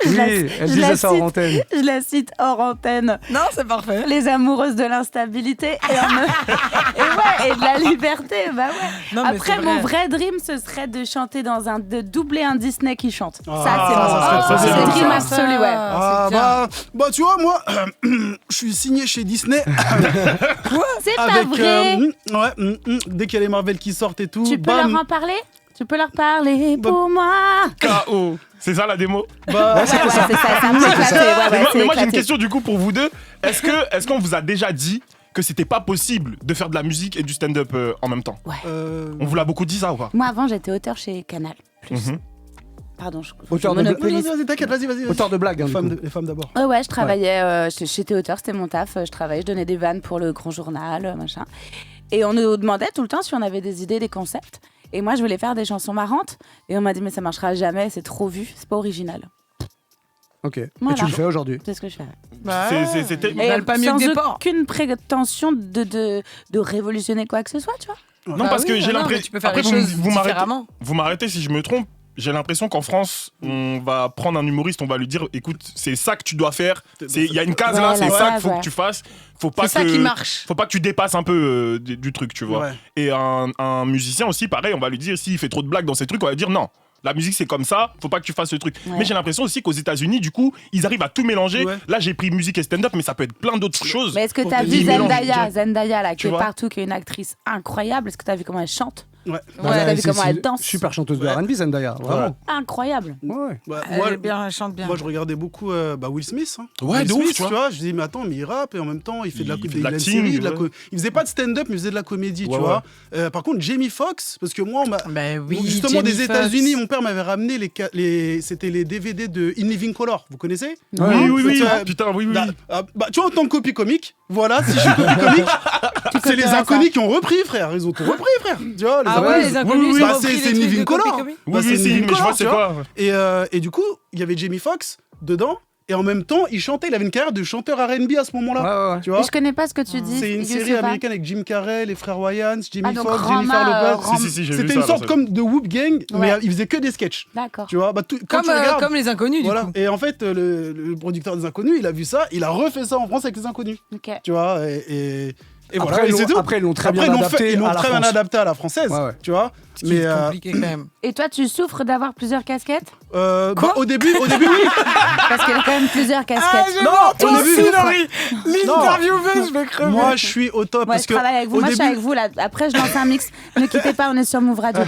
S1: Oui,
S4: la-
S1: elle
S4: je
S1: disait
S4: la
S1: ça en
S4: cite.
S1: antenne.
S4: Je la cite hors antenne.
S5: Non, c'est parfait.
S4: Les amoureuses de l'instabilité et de la liberté. Bah ouais.
S5: Non, mais
S4: Après,
S5: c'est
S4: mon
S5: vrai.
S4: vrai dream, ce serait de chanter de doubler un Disney qui chante.
S2: Ah,
S4: ça, c'est
S2: ça
S4: mon
S2: serait trop
S4: c'est
S2: bien,
S4: le dream
S2: ça.
S4: absolu, ouais.
S2: Ah
S5: c'est bien.
S2: bah tu vois moi je suis signé chez Disney
S4: C'est pas
S2: avec
S4: vrai.
S2: dès qu'il y a les Marvel qui sortent et tout
S4: Tu peux
S2: bam,
S4: leur en parler? Tu peux leur parler
S2: Bah,
S4: pour moi?
S3: KO. C'est ça la démo.
S2: bah,
S4: Ouais, c'est ça, c'est un peu éclaté. Ouais,
S3: Mais
S4: ouais,
S3: moi,
S4: c'est
S3: j'ai une
S4: éclaté.
S3: question du coup pour vous deux. Est-ce qu'on vous a déjà dit que c'était pas possible de faire de la musique et du stand-up en même temps. On vous l'a beaucoup dit ça ou pas?
S4: Moi, avant, j'étais auteur chez Canal+.
S3: Mhm.
S4: Pardon, je
S1: Auteur de
S4: monopolise.
S2: Vas-y, t'inquiète, vas-y.
S1: Auteur de blagues, hein, du coup.
S2: Les femmes d'abord.
S4: Ouais, je travaillais, j'étais auteur, c'était mon taf. Je travaillais, je donnais des vannes pour le Grand Journal, machin. Et on nous demandait tout le temps si on avait des idées, des concepts. Et moi, je voulais faire des chansons marrantes. Et on m'a dit, mais ça marchera jamais, c'est trop vu, c'est pas original.
S1: Ok.
S4: Voilà.
S1: Et tu le fais aujourd'hui?
S4: C'est ce que je fais.
S3: C'était...
S5: Ils valent pas mieux
S4: sans
S5: que des porcs.
S4: aucune prétention de révolutionner quoi que ce soit, tu vois.
S3: Non, parce que j'ai
S5: mais
S3: l'impression...
S5: tu peux faire
S3: Après,
S5: les choses
S3: vous m'arrêtez.
S5: différemment.
S3: Vous m'arrêtez si je me trompe. J'ai l'impression qu'en France, on va prendre un humoriste, on va lui dire, écoute, c'est ça que tu dois faire. Il y a une case là,
S4: Ouais,
S3: c'est
S4: la
S3: ça
S4: case,
S3: qu'il faut
S4: ouais.
S3: que tu fasses. Faut pas
S5: C'est ça qui marche.
S3: Faut pas que tu dépasses un peu du truc, tu vois.
S2: Ouais.
S3: Et un musicien aussi, pareil, on va lui dire, s'il fait trop de blagues dans ses trucs, on va lui dire non. La musique c'est comme ça, faut pas que tu fasses ce truc.
S4: Ouais.
S3: Mais j'ai l'impression aussi qu'aux États-Unis, du coup, ils arrivent à tout mélanger.
S2: Ouais.
S3: Là, j'ai pris musique et stand-up, mais ça peut être plein d'autres choses.
S4: Mais est-ce que
S2: Pour
S4: t'as
S2: te
S4: vu
S3: dire,
S4: Zendaya là, qui
S3: Tu
S4: est
S3: vois.
S4: partout, qui est une actrice incroyable? Est-ce que t'as vu comment elle chante?
S2: Ouais.
S4: t'as vu comment elle danse?
S1: Super chanteuse de
S2: Ouais.
S1: R&B, Zendaya. Vraiment.
S4: Incroyable.
S1: Ouais.
S2: Bah,
S5: Elle chante bien.
S2: Moi, je regardais beaucoup Will Smith. Hein.
S3: Ouais,
S2: Will
S3: de ouf,
S2: Smith,
S3: tu vois.
S2: Je dis, mais attends, mais il rappe et en même temps, il fait de la,
S3: Il fait
S2: il
S3: de
S2: a une
S3: l'acting,
S2: série,
S3: ouais.
S2: il faisait pas de stand-up, mais il faisait de la comédie,
S3: Ouais,
S2: tu vois. Par contre, Jamie Foxx, parce que moi, on m'a.
S5: Bah oui,
S2: Justement,
S5: Jamie
S2: des
S5: Foxx.
S2: États-Unis, mon père m'avait ramené c'était les DVD de In Living Color. Vous connaissez?
S3: Oui, oui, oui.
S2: Ça-
S3: Putain, oui, oui.
S2: Tu vois, en tant que copie comique, voilà, si je suis copie comique, c'est les
S4: copies
S2: inconnus qui ont repris, frère. Ils ont tout repris, frère. Tu vois,
S5: Ah ouais, les inconnus,
S2: oui,
S5: ils ont
S2: bah,
S5: repris
S2: c'est
S5: les trucs
S2: Living
S5: de
S2: Color.
S5: Copy Copy.
S3: Oui,
S2: Bah,
S3: oui,
S2: c'est
S3: si,
S2: Living
S3: mais je vois
S2: Color,
S3: c'est
S2: tu vois.
S3: quoi.
S2: Et du coup, il y avait Jamie Foxx dedans. Et en même temps, il chantait, il avait une carrière de chanteur R&B à ce moment-là.
S1: Ouais, ouais.
S2: Tu
S4: Mais
S2: vois.
S4: je connais pas ce que tu dis.
S2: C'est une série
S4: Youssoupha.
S2: américaine avec Jim Carrey, les frères Wayans, Jimmy
S4: donc
S2: Foxx,
S4: Rama,
S2: Jennifer Lopez.
S4: Rama.
S3: Si, j'ai vu
S2: C'était
S3: ça,
S2: une sorte
S3: ça.
S2: comme de Whoop Gang, mais
S4: Ouais.
S2: il faisait que des sketchs.
S4: D'accord.
S2: Tu vois, quand tu regardes,
S5: Comme les inconnus, du
S2: voilà.
S5: coup.
S2: Et en fait, le producteur des Inconnus, il a vu ça, il a refait ça en France avec les Inconnus.
S4: Ok.
S2: Tu vois, et
S1: Après,
S2: voilà.
S1: ils
S2: et
S1: l'ont-
S2: c'est tout.
S1: après, ils l'ont très
S2: Après,
S1: bien
S2: ils l'ont
S1: adapté
S2: ils l'ont
S1: à la
S2: très bien
S1: France.
S2: adapté à la française.
S1: Ouais, ouais.
S2: Tu vois.
S5: Ce qui est
S2: Mais
S5: compliqué quand même.
S4: Et toi, tu souffres d'avoir plusieurs casquettes?
S2: au début, oui.
S4: Parce qu'il y a quand même plusieurs casquettes.
S2: Non, au début,
S5: L'intervieweuse, je vais crever.
S2: moi, je suis au top
S4: Moi,
S2: parce
S4: je
S2: que
S4: travaille avec vous.
S2: au
S4: Moi, je suis
S2: début,
S4: avec vous là. Après, je lance un mix. Ne quittez pas, on est sur Move Radio.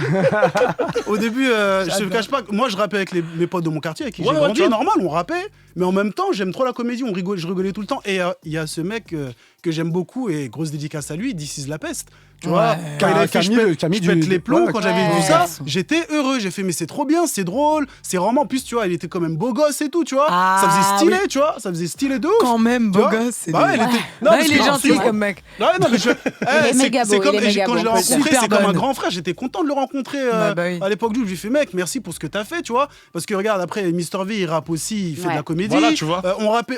S2: Au début, je te le cache pas, moi je rappais avec mes potes de mon quartier avec qui
S3: Ouais,
S2: j'ai
S3: ouais,
S2: grandi,
S3: tu vois.
S2: normal, on rappait, mais en même temps j'aime trop la comédie, je rigolais tout le temps. Et il y a ce mec que j'aime beaucoup et grosse dédicace à lui, This is la peste. Tu vois,
S5: Ouais.
S2: quand il avait fait
S1: Camille,
S2: je pète les plombs,
S1: ouais,
S2: quand j'avais
S4: ouais.
S2: vu ça, j'étais heureux. J'ai fait, mais c'est trop bien, c'est drôle, c'est vraiment, en plus, tu vois, il était quand même beau gosse et tout, tu vois.
S5: Ah,
S2: ça faisait stylé, tu vois, ça faisait stylé de ouf.
S5: Quand même,
S2: Tu
S5: beau
S2: vois.
S5: gosse. c'est
S2: Bah ouais,
S5: des-
S2: il était.
S5: Non,
S2: parce
S5: il
S2: que
S5: est
S2: j'en
S5: gentil
S2: suis-
S5: comme mec.
S2: Ouais, non, mais
S4: est méga beau,
S2: comme
S4: il est méga
S2: quand je l'ai
S4: beau.
S2: rencontré,
S5: Super
S2: c'est comme un
S5: bonne.
S2: grand frère. J'étais content de le rencontrer
S5: Bah oui.
S2: à l'époque du. Je lui ai fait, mec, merci pour ce que t'as fait, tu vois. Parce que regarde, après, Mr V, il rappe aussi, il fait de
S4: Ouais.
S2: la comédie.
S3: Voilà, tu vois.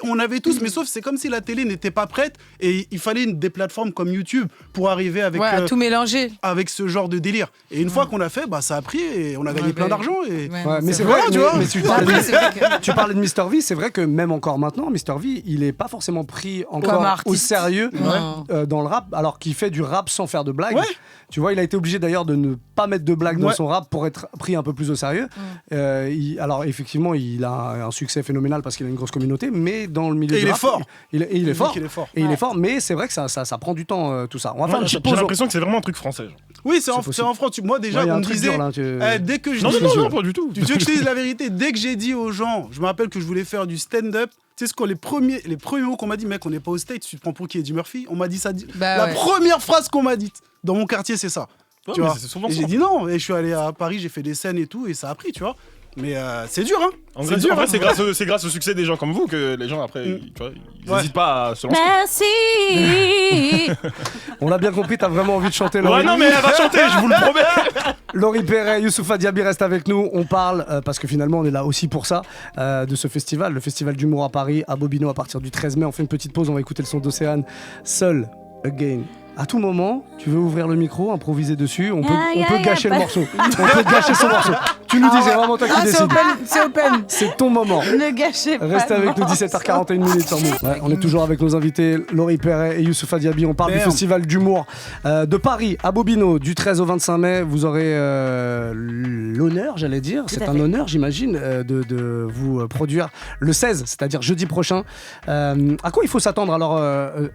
S2: On avait tous, mais sauf c'est comme si la télé n'était pas prête et il fallait des plateformes comme YouTube pour arriver avec
S5: Ouais, à tout mélanger.
S2: ce genre de délire. Et une fois qu'on l'a fait, bah ça a pris et on a gagné
S5: Ouais,
S2: plein
S5: bah,
S2: d'argent. Et
S1: Ouais, mais c'est
S2: vrai,
S1: vrai,
S2: tu vois.
S1: mais tu parlais,
S5: Après, c'est vrai que-
S1: tu parlais de Mr V, c'est vrai que même encore maintenant, Mr V, il est pas forcément pris encore
S5: Comme
S1: au
S5: artiste.
S1: sérieux
S5: Non.
S1: dans le rap, alors qu'il fait du rap sans faire de blagues.
S2: Ouais.
S1: Tu vois, il a été obligé d'ailleurs de ne pas mettre de blagues dans
S2: Ouais.
S1: son rap pour être pris un peu plus au sérieux. Alors effectivement, il a un succès phénoménal parce qu'il a une grosse communauté, mais dans le milieu
S2: Et
S1: du
S2: il est
S1: rap,
S2: fort.
S1: Il est fort.
S2: Il est fort.
S1: Et il
S4: Ouais.
S1: est fort, mais c'est vrai que ça prend du temps tout ça. On va faire une
S3: J'ai
S1: petite pause.
S3: l'impression que c'est vraiment un truc français. genre.
S2: Oui, c'est
S1: possible.
S2: en France. Moi déjà,
S1: Ouais, il y a
S2: on
S1: un
S2: me
S1: truc
S2: disait,
S1: dur, là,
S2: dès que je
S3: Non,
S2: dis-
S3: non, pas du tout.
S2: Tu veux que je te dise la vérité? Dès que j'ai dit aux gens, je me rappelle que je voulais faire du stand-up. Tu sais ce qu'on les premiers mots qu'on m'a dit, mec, on n'est pas au States, tu te prends pour qui, Eddie Murphy? On m'a dit ça.
S5: Bah
S2: la
S5: ouais.
S2: première phrase qu'on m'a dite dans mon quartier, c'est ça.
S3: Ouais,
S2: Tu
S3: mais
S2: vois.
S3: c'est souvent
S2: Et
S3: ça.
S2: j'ai dit non. Et je suis allé à Paris, j'ai fait des scènes et tout, et ça a pris, tu vois. Mais c'est dur, hein.
S3: En
S2: C'est
S3: vrai,
S2: dur.
S3: en vrai,
S2: hein.
S3: c'est grâce au succès des gens comme vous que les gens après, tu vois, ils
S2: Ouais.
S3: n'hésitent pas à se lancer.
S4: Merci.
S1: On l'a bien compris, t'as vraiment envie de chanter, Laurie.
S3: Ouais, non, mais elle va chanter, je vous le promets.
S1: Laurie Perret, Youssoupha Diaby reste avec nous. On parle, parce que finalement on est là aussi pour ça, de ce festival, le festival d'humour à Paris, à Bobino à partir du 13 mai. On fait une petite pause, on va écouter le son d'Océane, Seul Again. À tout moment, tu veux ouvrir le micro, improviser dessus, on peut gâcher le morceau. On peut gâcher ce morceau. Tu nous dis, c'est vraiment toi qui
S5: Ah, c'est
S1: décides.
S5: open, c'est open.
S1: C'est ton moment.
S4: Ne gâchez pas.
S1: Restez avec nous,
S4: le
S1: 17h41 minutes sur Move. Ouais, on est toujours avec nos invités, Laurie Perret et Youssoupha Diaby. On parle du
S2: Merde.
S1: festival d'humour de Paris à Bobino du 13 au 25 mai. Vous aurez l'honneur, j'allais dire,
S4: Tout
S1: c'est
S4: à
S1: un
S4: fait.
S1: honneur, j'imagine, de vous produire le 16, c'est-à-dire jeudi prochain. À quoi il faut s'attendre alors,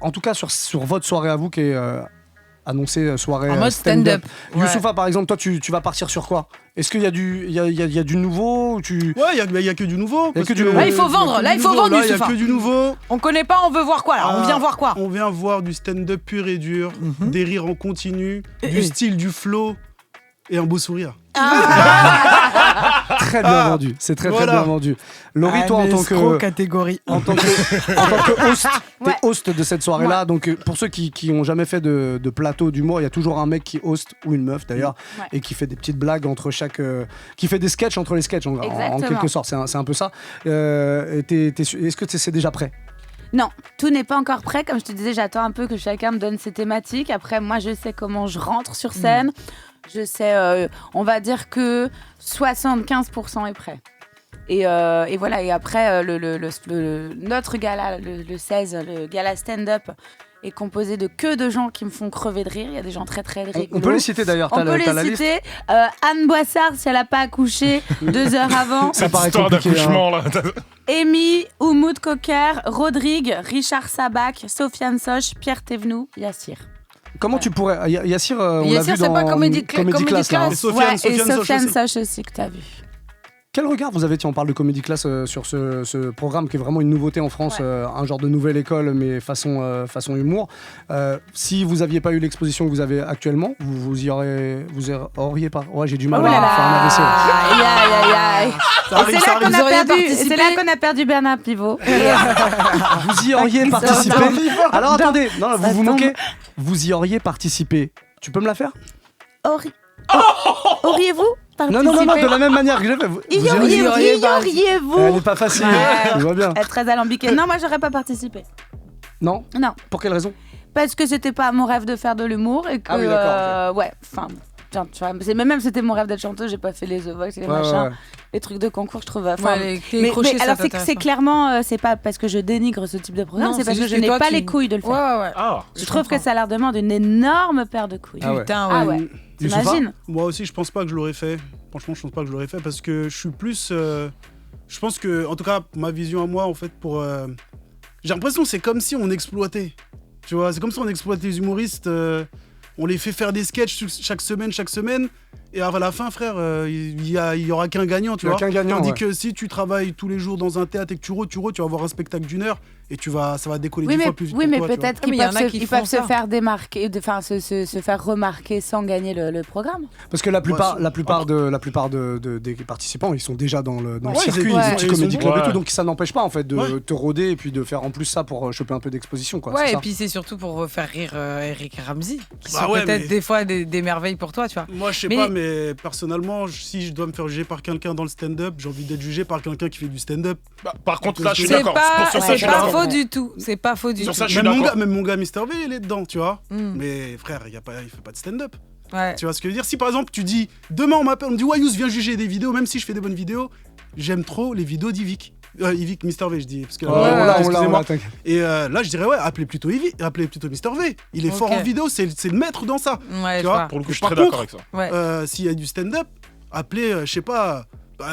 S1: en tout cas sur votre soirée à vous qui est annoncé soirée
S5: En mode stand-up. Ouais.
S1: Youssoufa, par exemple, toi, tu vas partir sur quoi? Est-ce qu'il y a du nouveau ou tu...
S2: Ouais, il y a que du nouveau.
S1: Il y a que du
S2: parce
S1: nouveau.
S5: Là, il faut vendre,
S2: Là, il y a
S5: Youssoufa.
S2: que du nouveau.
S5: On connaît pas, on veut voir quoi là? On vient voir quoi?
S2: On vient voir du stand-up pur et dur, des rires en continu, du style, du flow et un beau sourire.
S1: Très bien vendu. C'est très bien vendu. Laurie, toi, en tant que...
S5: catégorie.
S1: En tant que host, t'es
S4: Ouais.
S1: host de cette soirée-là. Donc, pour ceux qui ont jamais fait de plateau d'humour, il y a toujours un mec qui host, ou une meuf d'ailleurs,
S4: Ouais.
S1: et qui fait des petites blagues entre chaque. Qui fait des sketchs entre les sketchs, en
S4: Exactement.
S1: quelque sorte. C'est un peu ça. Est-ce que c'est déjà prêt?
S4: Non, tout n'est pas encore prêt. Comme je te disais, j'attends un peu que chacun me donne ses thématiques. Après, moi, je sais comment je rentre sur scène. Je sais, on va dire que 75% est prêt. Et voilà, et après, notre gala, le 16, le gala stand-up, est composé de gens qui me font crever de rire. Il y a des gens très rigolos.
S1: On peut les citer d'ailleurs.
S4: On peut
S1: t'as la
S4: les
S1: liste.
S4: citer. Anne Boissard, si elle n'a pas accouché 2 heures avant.
S1: Ça paraît
S3: Histoire
S1: compliqué.
S3: d'accouchement, là.
S4: Amy, Oumoud Cocker, Rodrigue, Richard Sabac, Sofiane Soch, Pierre Thévenoud, Yassir.
S1: Comment tu pourrais. Yassir, on l'a
S5: Yassir,
S1: vu
S5: c'est
S1: dans
S5: pas Comedy
S1: Class. Là, hein.
S2: Et Sofiane
S4: Sofiane
S2: Soch
S4: Soch aussi que tu as vu.
S1: Quel regard vous avez, tiens, on parle de Comedy Class sur ce programme qui est vraiment une nouveauté en France,
S4: Ouais.
S1: un genre de nouvelle école mais façon humour. Si vous aviez pas eu l'exposition que vous avez actuellement, vous auriez pas. Ouais, j'ai du mal
S4: Oh là
S1: à faire un AVC.
S4: là. Aïe, aïe, aïe, aïe.
S2: Ça arrive,
S4: Et
S2: ça arrive.
S5: Vous auriez
S4: c'est là qu'on a perdu Bernard Pivot.
S1: Vous y auriez participé. Alors attendez, non, vous moquez. Vous y auriez participé. Tu peux me la faire?
S4: Auriez-vous
S1: Non, de la même manière que j'ai fait.
S4: Y auriez-vous
S1: Elle est pas facile,
S4: Ouais.
S1: je vois bien.
S4: Elle est très alambiquée. Non, moi, j'aurais pas participé.
S1: Non?
S4: Non,
S1: Pour quelle raison?
S4: parce que c'était pas mon rêve de faire de l'humour et que.
S1: Ah oui, d'accord,
S4: ouais, enfin. Tiens, tu vois, même c'était mon rêve d'être chanteuse, j'ai pas fait les The Voice et les machins. Les trucs de concours, je trouve. Enfin, mais alors, c'est clairement, c'est pas parce que je dénigre ce type de programme,
S5: Non,
S4: c'est parce
S5: c'est
S4: que je
S5: juste
S4: n'ai
S5: que toi,
S4: pas
S5: tu-
S4: les couilles de le faire.
S5: Ouais.
S3: Ah,
S4: Je trouve que ça leur demande une énorme paire de couilles.
S1: Ah ouais.
S5: Putain,
S4: Ah ouais.
S1: Youssoupha?
S4: T'imagines?
S2: Moi aussi, je pense pas que je l'aurais fait. Franchement, je pense pas que je l'aurais fait parce que je suis plus. Je pense que, en tout cas, ma vision à moi, en fait, j'ai l'impression que c'est comme si on exploitait. Tu vois, c'est comme si on exploitait les humoristes. On les fait faire des sketchs chaque semaine. Et à la fin, frère, il y aura qu'un gagnant, tu
S1: Il y a
S2: vois.
S1: qu'un gagnant,
S2: Tandis
S1: ouais.
S2: que si tu travailles tous les jours dans un théâtre et que tu rôdes, tu vas voir un spectacle d'1 heure et ça va décoller 10 fois plus vite.
S4: Oui,
S2: pour
S4: mais
S2: toi, tu vois.
S4: peut-être
S5: Ah, mais
S4: qu'ils
S5: y en a qui
S4: peuvent
S5: font
S4: se
S5: ça.
S4: faire démarquer, enfin se faire remarquer sans gagner le programme.
S1: Parce que la plupart
S2: Ouais,
S1: des participants, ils sont déjà dans le
S2: Ouais,
S1: circuit,
S2: ils
S1: ils
S2: sont-
S1: ont
S2: ils
S1: petit
S2: sont
S1: comédie
S2: bons.
S1: club et
S3: Ouais.
S1: tout, donc ça n'empêche pas en fait de
S2: Ouais.
S1: te rôder et puis de faire en plus ça pour choper un peu d'exposition, quoi. c'est
S5: Ouais, et
S1: ça.
S5: puis c'est surtout pour faire rire Eric et Ramsey, qui
S2: Bah
S5: sont
S2: ouais,
S5: peut-être
S2: mais-
S5: des fois des merveilles pour toi, tu vois.
S2: Moi, je sais
S5: Mais-
S2: pas, mais personnellement, si je dois me faire juger par quelqu'un dans le stand-up, j'ai envie d'être jugé par quelqu'un qui fait du stand-up.
S3: bah, par contre, là, je suis
S5: C'est
S3: d'accord.
S5: pas,
S3: Sur ça, je
S5: c'est
S3: suis
S5: pas
S3: d'accord.
S5: faux du tout. C'est pas faux du
S3: Sur
S5: tout.
S3: ça, je suis
S2: Même
S3: d'accord.
S2: mon gars Mr V, il est dedans, tu vois.
S5: Mm.
S2: Mais frère, il fait pas de stand-up.
S5: Ouais.
S2: Tu vois ce que je veux dire? Si par exemple, tu dis, demain on m'appelle, on me dit, ouais, Yous, viens juger des vidéos, même si je fais des bonnes vidéos, j'aime trop les vidéos d'Yvick. Yvick, Mr V, je dis. Parce que,
S1: Oh, on l'a,
S2: excusez-moi.
S1: t'inquiète.
S2: Et là, je dirais, ouais, appelez plutôt Mr V. Il est fort
S5: Ok.
S2: en vidéo, c'est le maître dans ça.
S5: Ouais,
S2: Tu
S5: je
S2: vois
S5: vois.
S3: Pour le coup, je suis
S2: Par
S3: très d'accord
S2: contre,
S3: avec ça.
S5: Ouais.
S2: S'il y a du stand-up, appelez, je sais pas,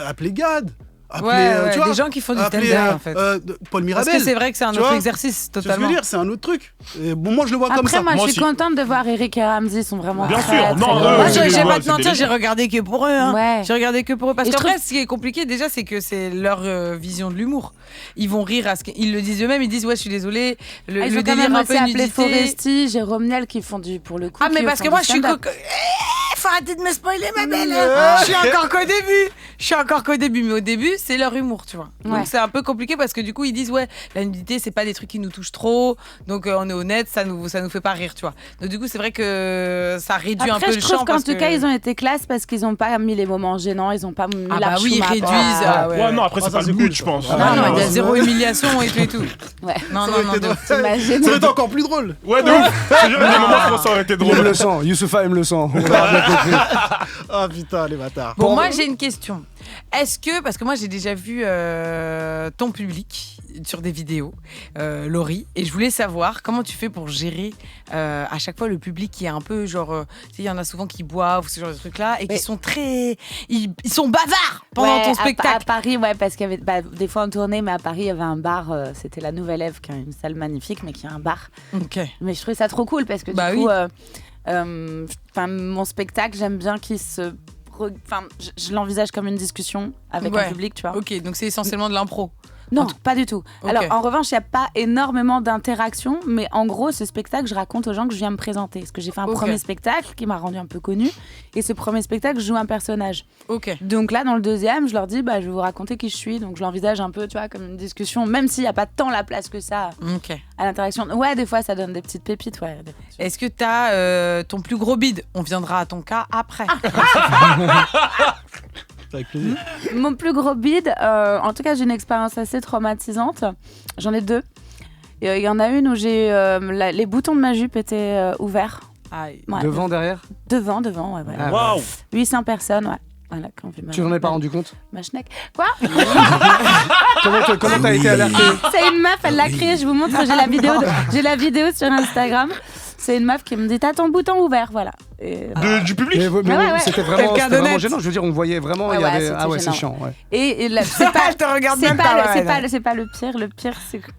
S2: appelez Gad. Appelez,
S5: Ouais,
S2: tu vois,
S5: des gens qui font du
S2: appelez,
S5: stand-up en fait.
S2: Paul
S5: Parce
S2: Mirabel.
S5: que c'est vrai que c'est un
S2: tu
S5: autre
S2: vois,
S5: exercice
S2: Tu vois ce que je
S5: totalement.
S2: veux dire? C'est un autre truc. Et bon, moi, je le vois comme
S4: Après,
S2: ça.
S4: moi,
S3: Moi
S4: je suis
S3: aussi.
S4: contente de voir Eric et Ramsey, ils sont vraiment
S3: Bien
S4: très,
S3: sûr,
S4: très
S3: non,
S4: drôles.
S3: eux,
S5: Moi,
S3: c'est
S5: j'ai
S3: des
S5: pas
S3: c'est
S5: te mentir,
S3: des
S5: j'ai regardé que pour eux. Hein.
S4: Ouais.
S5: J'ai regardé que pour eux. Parce
S4: Et je
S5: qu'après, ce qui est compliqué déjà, c'est que c'est leur vision de l'humour. Ils vont rire à ce qu'ils le disent eux-mêmes. Ils disent ouais, je suis désolé.
S4: Ils
S5: Le
S4: ont quand
S5: délire
S4: même
S5: un peu
S4: aussi appelé
S5: nudité.
S4: Foresti, Jérôme Niel qui font pour le coup.
S5: Ah mais
S4: qui
S5: parce
S4: font
S5: que
S4: du
S5: moi je suis
S4: stand-up.
S5: faut arrêter de me spoiler ma belle. Je suis encore qu'au début. Mais au début c'est leur humour, tu vois.
S4: Ouais.
S5: Donc c'est un peu compliqué parce que du coup ils disent ouais la nudité c'est pas des trucs qui nous touchent trop. Donc on est honnête, ça nous fait pas rire, tu vois. Donc du coup c'est vrai que ça réduit un
S4: Après,
S5: peu
S4: je
S5: le
S4: trouve
S5: champ.
S4: qu'en
S5: parce
S4: tout
S5: que-
S4: cas, ils ont été classe parce qu'ils ont pas mis les moments gênants, ils ont pas mis
S5: Ah
S4: la
S5: bah oui, ils
S4: chouma,
S5: réduisent.
S4: quoi.
S5: Ah ouais.
S3: Ouais, non, après,
S2: Ah,
S3: c'est
S2: ça,
S3: pas
S2: c'est
S3: le
S2: cool,
S3: but, je pense.
S2: ça.
S5: Non, non, il y a
S2: ouais.
S5: zéro humiliation et tout et tout.
S4: Ouais.
S5: Non,
S2: Ça
S5: non,
S2: aurait
S5: non,
S2: été
S5: de
S2: drôle.
S5: ouf.
S4: T'imagines
S2: Ça aurait été encore plus drôle.
S3: Ouais, de ouf. Je te jure, il y a des moments où ça aurait été
S1: Il aime
S3: drôle.
S1: le sang, Youssoupha aime le sang. On l'a bien compris.
S2: Ah putain, les bâtards.
S5: Bon, moi j'ai une question. Est-ce que, parce que moi j'ai déjà vu ton public sur des vidéos, Laurie, et je voulais savoir comment tu fais pour gérer à chaque fois le public qui est un peu genre, tu sais, il y en a souvent qui boivent ou ce genre de trucs-là et qui
S4: Mais-
S5: sont très, ils sont bavards pendant
S4: Ouais,
S5: ton
S4: à
S5: spectacle.
S4: Paris, ouais, parce qu'il y avait des fois en tournée, mais à Paris, il y avait un bar, c'était la Nouvelle Ève, qui est une salle magnifique, mais qui a un bar.
S5: Ok.
S4: Mais je trouvais ça trop cool parce que
S5: Bah
S4: du coup,
S5: oui.
S4: Mon spectacle, j'aime bien qu'il se... je l'envisage comme une discussion avec un public, tu vois.
S5: Ok, donc c'est essentiellement de l'impro.
S4: Non, pas du tout.
S5: Ok.
S4: Alors, en revanche, il n'y a pas énormément d'interaction, mais en gros, ce spectacle, je raconte aux gens que je viens me présenter. Parce que j'ai fait un premier spectacle qui m'a rendu un peu connue. Et ce premier spectacle, je joue un personnage.
S5: Ok.
S4: Donc là, dans le deuxième, je leur dis, je vais vous raconter qui je suis. Donc je l'envisage un peu, tu vois, comme une discussion, même s'il n'y a pas tant la place que ça à l'interaction. Ouais, des fois, ça donne des petites pépites, ouais.
S5: Est-ce que t'as ton plus gros bide? On viendra à ton cas après.
S2: Avec plaisir.
S4: Mon plus gros bide, en tout cas, j'ai une expérience assez traumatisante. J'en ai 2. Il y en a une où les boutons de ma jupe étaient ouverts.
S5: Aïe.
S4: Ouais.
S1: Devant, derrière.
S4: Devant, ouais.
S1: Ah,
S3: Waouh
S4: 800 personnes, ouais. Voilà, quand on fait
S1: Tu n'en es pas rendu compte?
S4: ma schneck. Quoi?
S1: Comment t'as été alerté?
S4: C'est une meuf, elle l'a créé, je vous montre, j'ai la vidéo sur Instagram. C'est une meuf qui me dit t'as ton bouton ouvert, voilà. Et,
S3: Du public?
S1: Mais
S4: ouais.
S1: c'était vraiment gênant. Je veux dire, on voyait vraiment.
S4: Ouais,
S1: il y avait...
S4: c'était
S1: Ah ouais, c'est
S4: gênant.
S1: chiant. Ouais.
S4: et c'est pas,
S5: Elle te regarde
S4: c'est
S5: même
S4: pas,
S5: pas,
S4: c'est
S5: ouais,
S4: pas, c'est pas le pire. Le pire, c'est que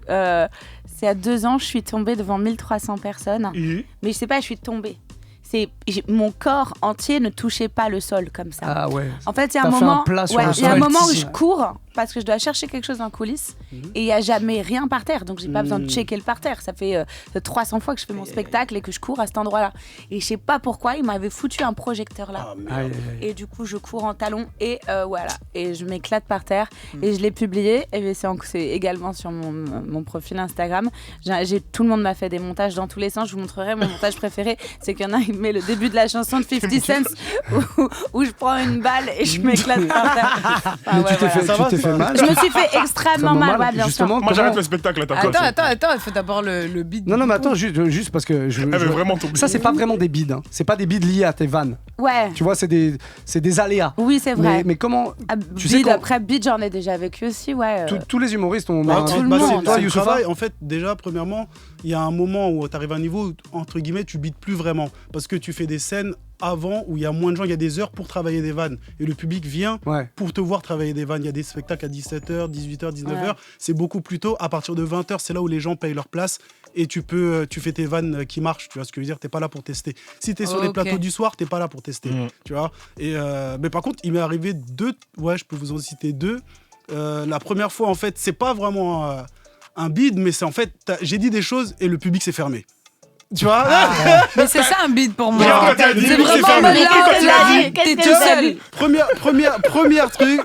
S4: c'est à 2 ans, je suis tombée devant 1300 personnes. Mais je sais pas, je suis tombée. Mon corps entier ne touchait pas le sol comme ça.
S1: Ah ouais.
S4: En fait, il y a un
S1: T'as fait
S4: moment,
S1: un plat sur le
S4: il y a un
S1: sol.
S4: moment où je cours parce que je dois chercher quelque chose en coulisses et il y a jamais rien par terre, donc j'ai pas besoin de checker le par terre. Ça fait 300 fois que je fais mon spectacle et que je cours à cet endroit-là. Et je sais pas pourquoi, il m'avait foutu un projecteur là.
S1: Aïe.
S4: Et du coup, je cours en talons et voilà. Et je m'éclate par terre et je l'ai publié. Et c'est également sur mon profil Instagram. Tout le monde m'a fait des montages dans tous les sens. Je vous montrerai mon montage préféré. C'est qu'il y en a, il met le début de la chanson de 50 Cent où je prends une balle et je m'éclate par terre.
S1: Mais tu t'es fait mal.
S4: Je me suis fait extrêmement mal, ouais, bien sûr.
S3: Moi j'arrête le spectacle,
S5: Attends, il faut d'abord le bide.
S1: Non, mais attends, juste parce que
S3: Elle veut vraiment ton
S1: ça, c'est pas vraiment des bides. Hein. C'est pas des bides liés à tes vannes.
S4: Ouais.
S1: Tu vois, c'est des aléas.
S4: Oui, c'est vrai.
S1: Mais comment tu sais
S4: Bide,
S1: quand-
S4: après bide, j'en ai déjà vécu aussi, ouais.
S1: tous les humoristes ont.
S4: tout le monde.
S2: C'est
S1: Toi,
S2: le
S1: Youssoupha
S2: travail. En fait, déjà, premièrement, il y a un moment où tu arrives à un niveau où, entre guillemets, tu bides plus vraiment. Parce que tu fais des scènes avant où il y a moins de gens, il y a des heures pour travailler des vannes. Et le public vient
S1: Ouais.
S2: pour te voir travailler des vannes. Il y a des spectacles à 17h, 18h, 19h.
S4: Ouais.
S2: C'est beaucoup plus tôt. À partir de 20h, c'est là où les gens payent leur place. Et tu fais tes vannes qui marchent. Tu vois ce que je veux dire? T'es pas là pour tester. Si t'es sur les
S5: Ok.
S2: plateaux du soir, t'es pas là pour tester. Tu vois? Et, mais par contre, il m'est arrivé 2. Ouais, je peux vous en citer 2. La première fois, en fait, c'est pas vraiment un bide, mais c'est en fait, j'ai dit des choses et le public s'est fermé. Tu vois?
S5: Mais c'est ça un bide pour moi.
S3: Genre, quand t'as dit,
S5: C'est
S3: oui, c'est
S5: vraiment
S3: fermé.
S5: là, t'es tout seul.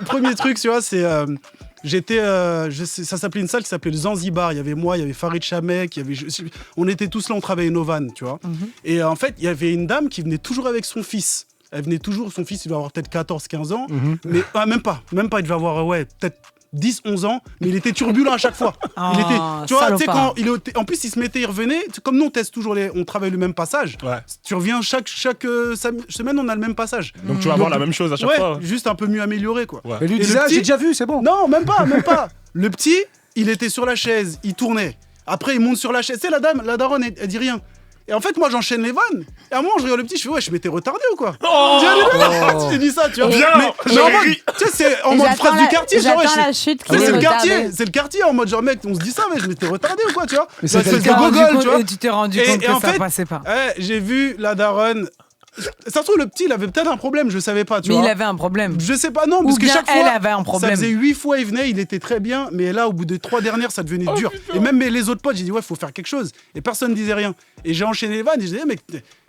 S2: Premier truc, tu vois, c'est ça s'appelait une salle qui s'appelait le Zanzibar. Il y avait moi, il y avait Farid Chamek, on était tous là, on travaillait nos vannes, tu vois. Et en fait, il y avait une dame qui venait toujours avec son fils. Elle venait toujours, son fils, il devait avoir peut-être 14-15 ans, mais même pas, il devait avoir peut-être 10-11 ans, mais il était turbulent à chaque fois. Il était, tu vois, tu sais, quand en plus il se mettait, il revenait, comme nous on teste toujours, on travaille le même passage.
S3: Ouais.
S2: Tu reviens chaque semaine, on a le même passage.
S3: Donc tu vas avoir la même chose à chaque fois.
S2: Juste un peu mieux amélioré, quoi.
S3: Ouais.
S1: Mais lui
S2: Et le
S1: disait,
S2: petit-
S1: j'ai déjà vu, c'est bon.
S2: Non, même pas. Le petit, il était sur la chaise, il tournait. Après, il monte sur la chaise. Tu sais, la daronne, elle dit rien. Et en fait, moi, j'enchaîne les vannes. Et à un moment, je regarde le petit, je fais, ouais, je m'étais retardé ou quoi? Je t'ai dit ça, tu vois.
S3: Bien,
S2: mais en mode, tu sais, c'est en mode phrase du quartier. Genre, ouais,
S4: J'attends la chute qui
S2: mais
S4: est
S2: c'est le
S4: retardée.
S2: quartier, c'est le quartier en mode genre mec, on se dit ça, mais je m'étais retardé ou quoi, tu vois?
S1: Mais
S2: C'est
S1: c'est
S2: une espèce
S1: le
S2: de gogol, tu vois.
S5: Et tu t'es rendu
S2: Et-
S5: compte
S2: et
S5: que
S2: en
S5: ça
S2: fait-
S5: passait pas.
S2: Ouais, j'ai vu la daronne. Ça se trouve, le petit, il avait peut-être un problème, je savais pas, tu
S5: Mais
S2: vois.
S5: il avait un problème.
S2: Je sais pas, non,
S5: Ou
S2: parce que
S5: bien
S2: chaque
S5: elle
S2: fois,
S5: avait un
S2: ça
S5: problème.
S2: faisait 8 fois, il venait, il était très bien, mais là, au bout des 3 dernières, ça devenait dur. Et même les autres potes, j'ai dit, ouais, faut faire quelque chose. Et personne ne disait rien. Et j'ai enchaîné les vannes, et je disais, mec,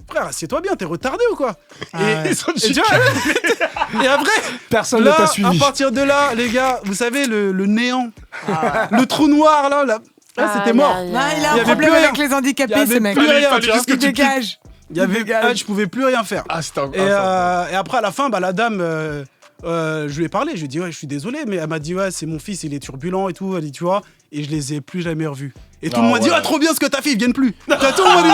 S2: frère, assieds-toi bien, t'es retardé ou quoi? Et tu vois, et après,
S1: Personne ne
S2: là,
S1: t'a
S2: à
S1: suivi.
S2: partir de là, les gars, vous savez, le néant, le trou noir, là, c'était mort.
S5: Non, il
S2: Il
S5: a
S2: y
S5: un
S2: avait
S5: problème
S2: plus rien.
S5: avec les
S2: Il y
S5: handicapés,
S2: avait
S5: ce mec.
S2: plus rien,
S3: fallait
S2: tu vois.
S3: juste que
S5: Il
S3: tu
S5: dégage.
S2: Il y avait, je pouvais plus rien faire.
S3: Ah, c'était un.
S2: Et après, à la fin, la dame, je lui ai parlé. Je lui ai dit, ouais, je suis désolé, mais elle m'a dit, ouais, c'est mon fils, il est turbulent et tout. Elle dit, tu vois, et je les ai plus jamais revus. Et tout le monde m'a dit, ah, trop bien ce que t'as fait, ils viennent plus. T'as tout le monde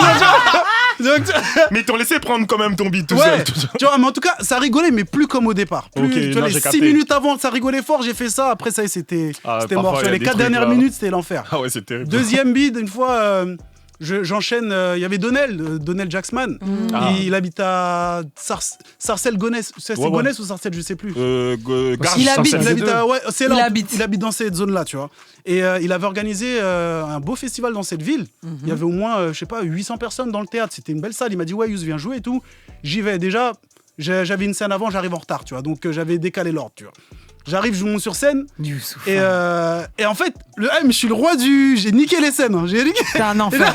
S2: dit,
S3: Mais ils t'ont laissé prendre quand même ton beat tout
S2: ouais,
S3: seul.
S2: tu vois, mais en tout cas, ça rigolait, mais plus comme au départ. Plus,
S3: Ok,
S2: tu vois,
S3: non,
S2: les
S3: j'ai
S2: 6
S3: capté.
S2: minutes avant, ça rigolait fort, j'ai fait ça. Après, ça y est, c'était
S3: Ah,
S2: mort.
S3: parfois,
S2: Sur
S3: il y a
S2: les
S3: des
S2: 4
S3: trucs,
S2: dernières
S3: là.
S2: minutes, c'était l'enfer.
S3: Ah ouais, c'est terrible.
S2: Deuxième bide, une fois, j'enchaîne. Il y avait Donnell Jacksman.
S3: Ah.
S2: Il habite à Sarcelles-Gonesse. C'est
S3: Ouais.
S2: Gonesse ou Sarcelles, je sais plus.
S3: Garges,
S5: Il habite-
S3: Sarcelles.
S2: Il habite à, ouais, c'est là.
S5: Il habite
S2: dans cette zone-là, tu vois. Et il avait organisé un beau festival dans cette ville. Il y avait au moins, je sais pas, 800 personnes dans le théâtre. C'était une belle salle. Il m'a dit, ouais, Youssou, viens jouer et tout. J'y vais. Déjà, j'avais une scène avant, j'arrive en retard, tu vois. Donc j'avais décalé l'ordre, tu vois. J'arrive, je monte sur scène.
S5: Youssouf.
S2: Et en fait, je suis le roi du. J'ai niqué les scènes. Hein. J'ai niqué.
S5: C'est un enfer.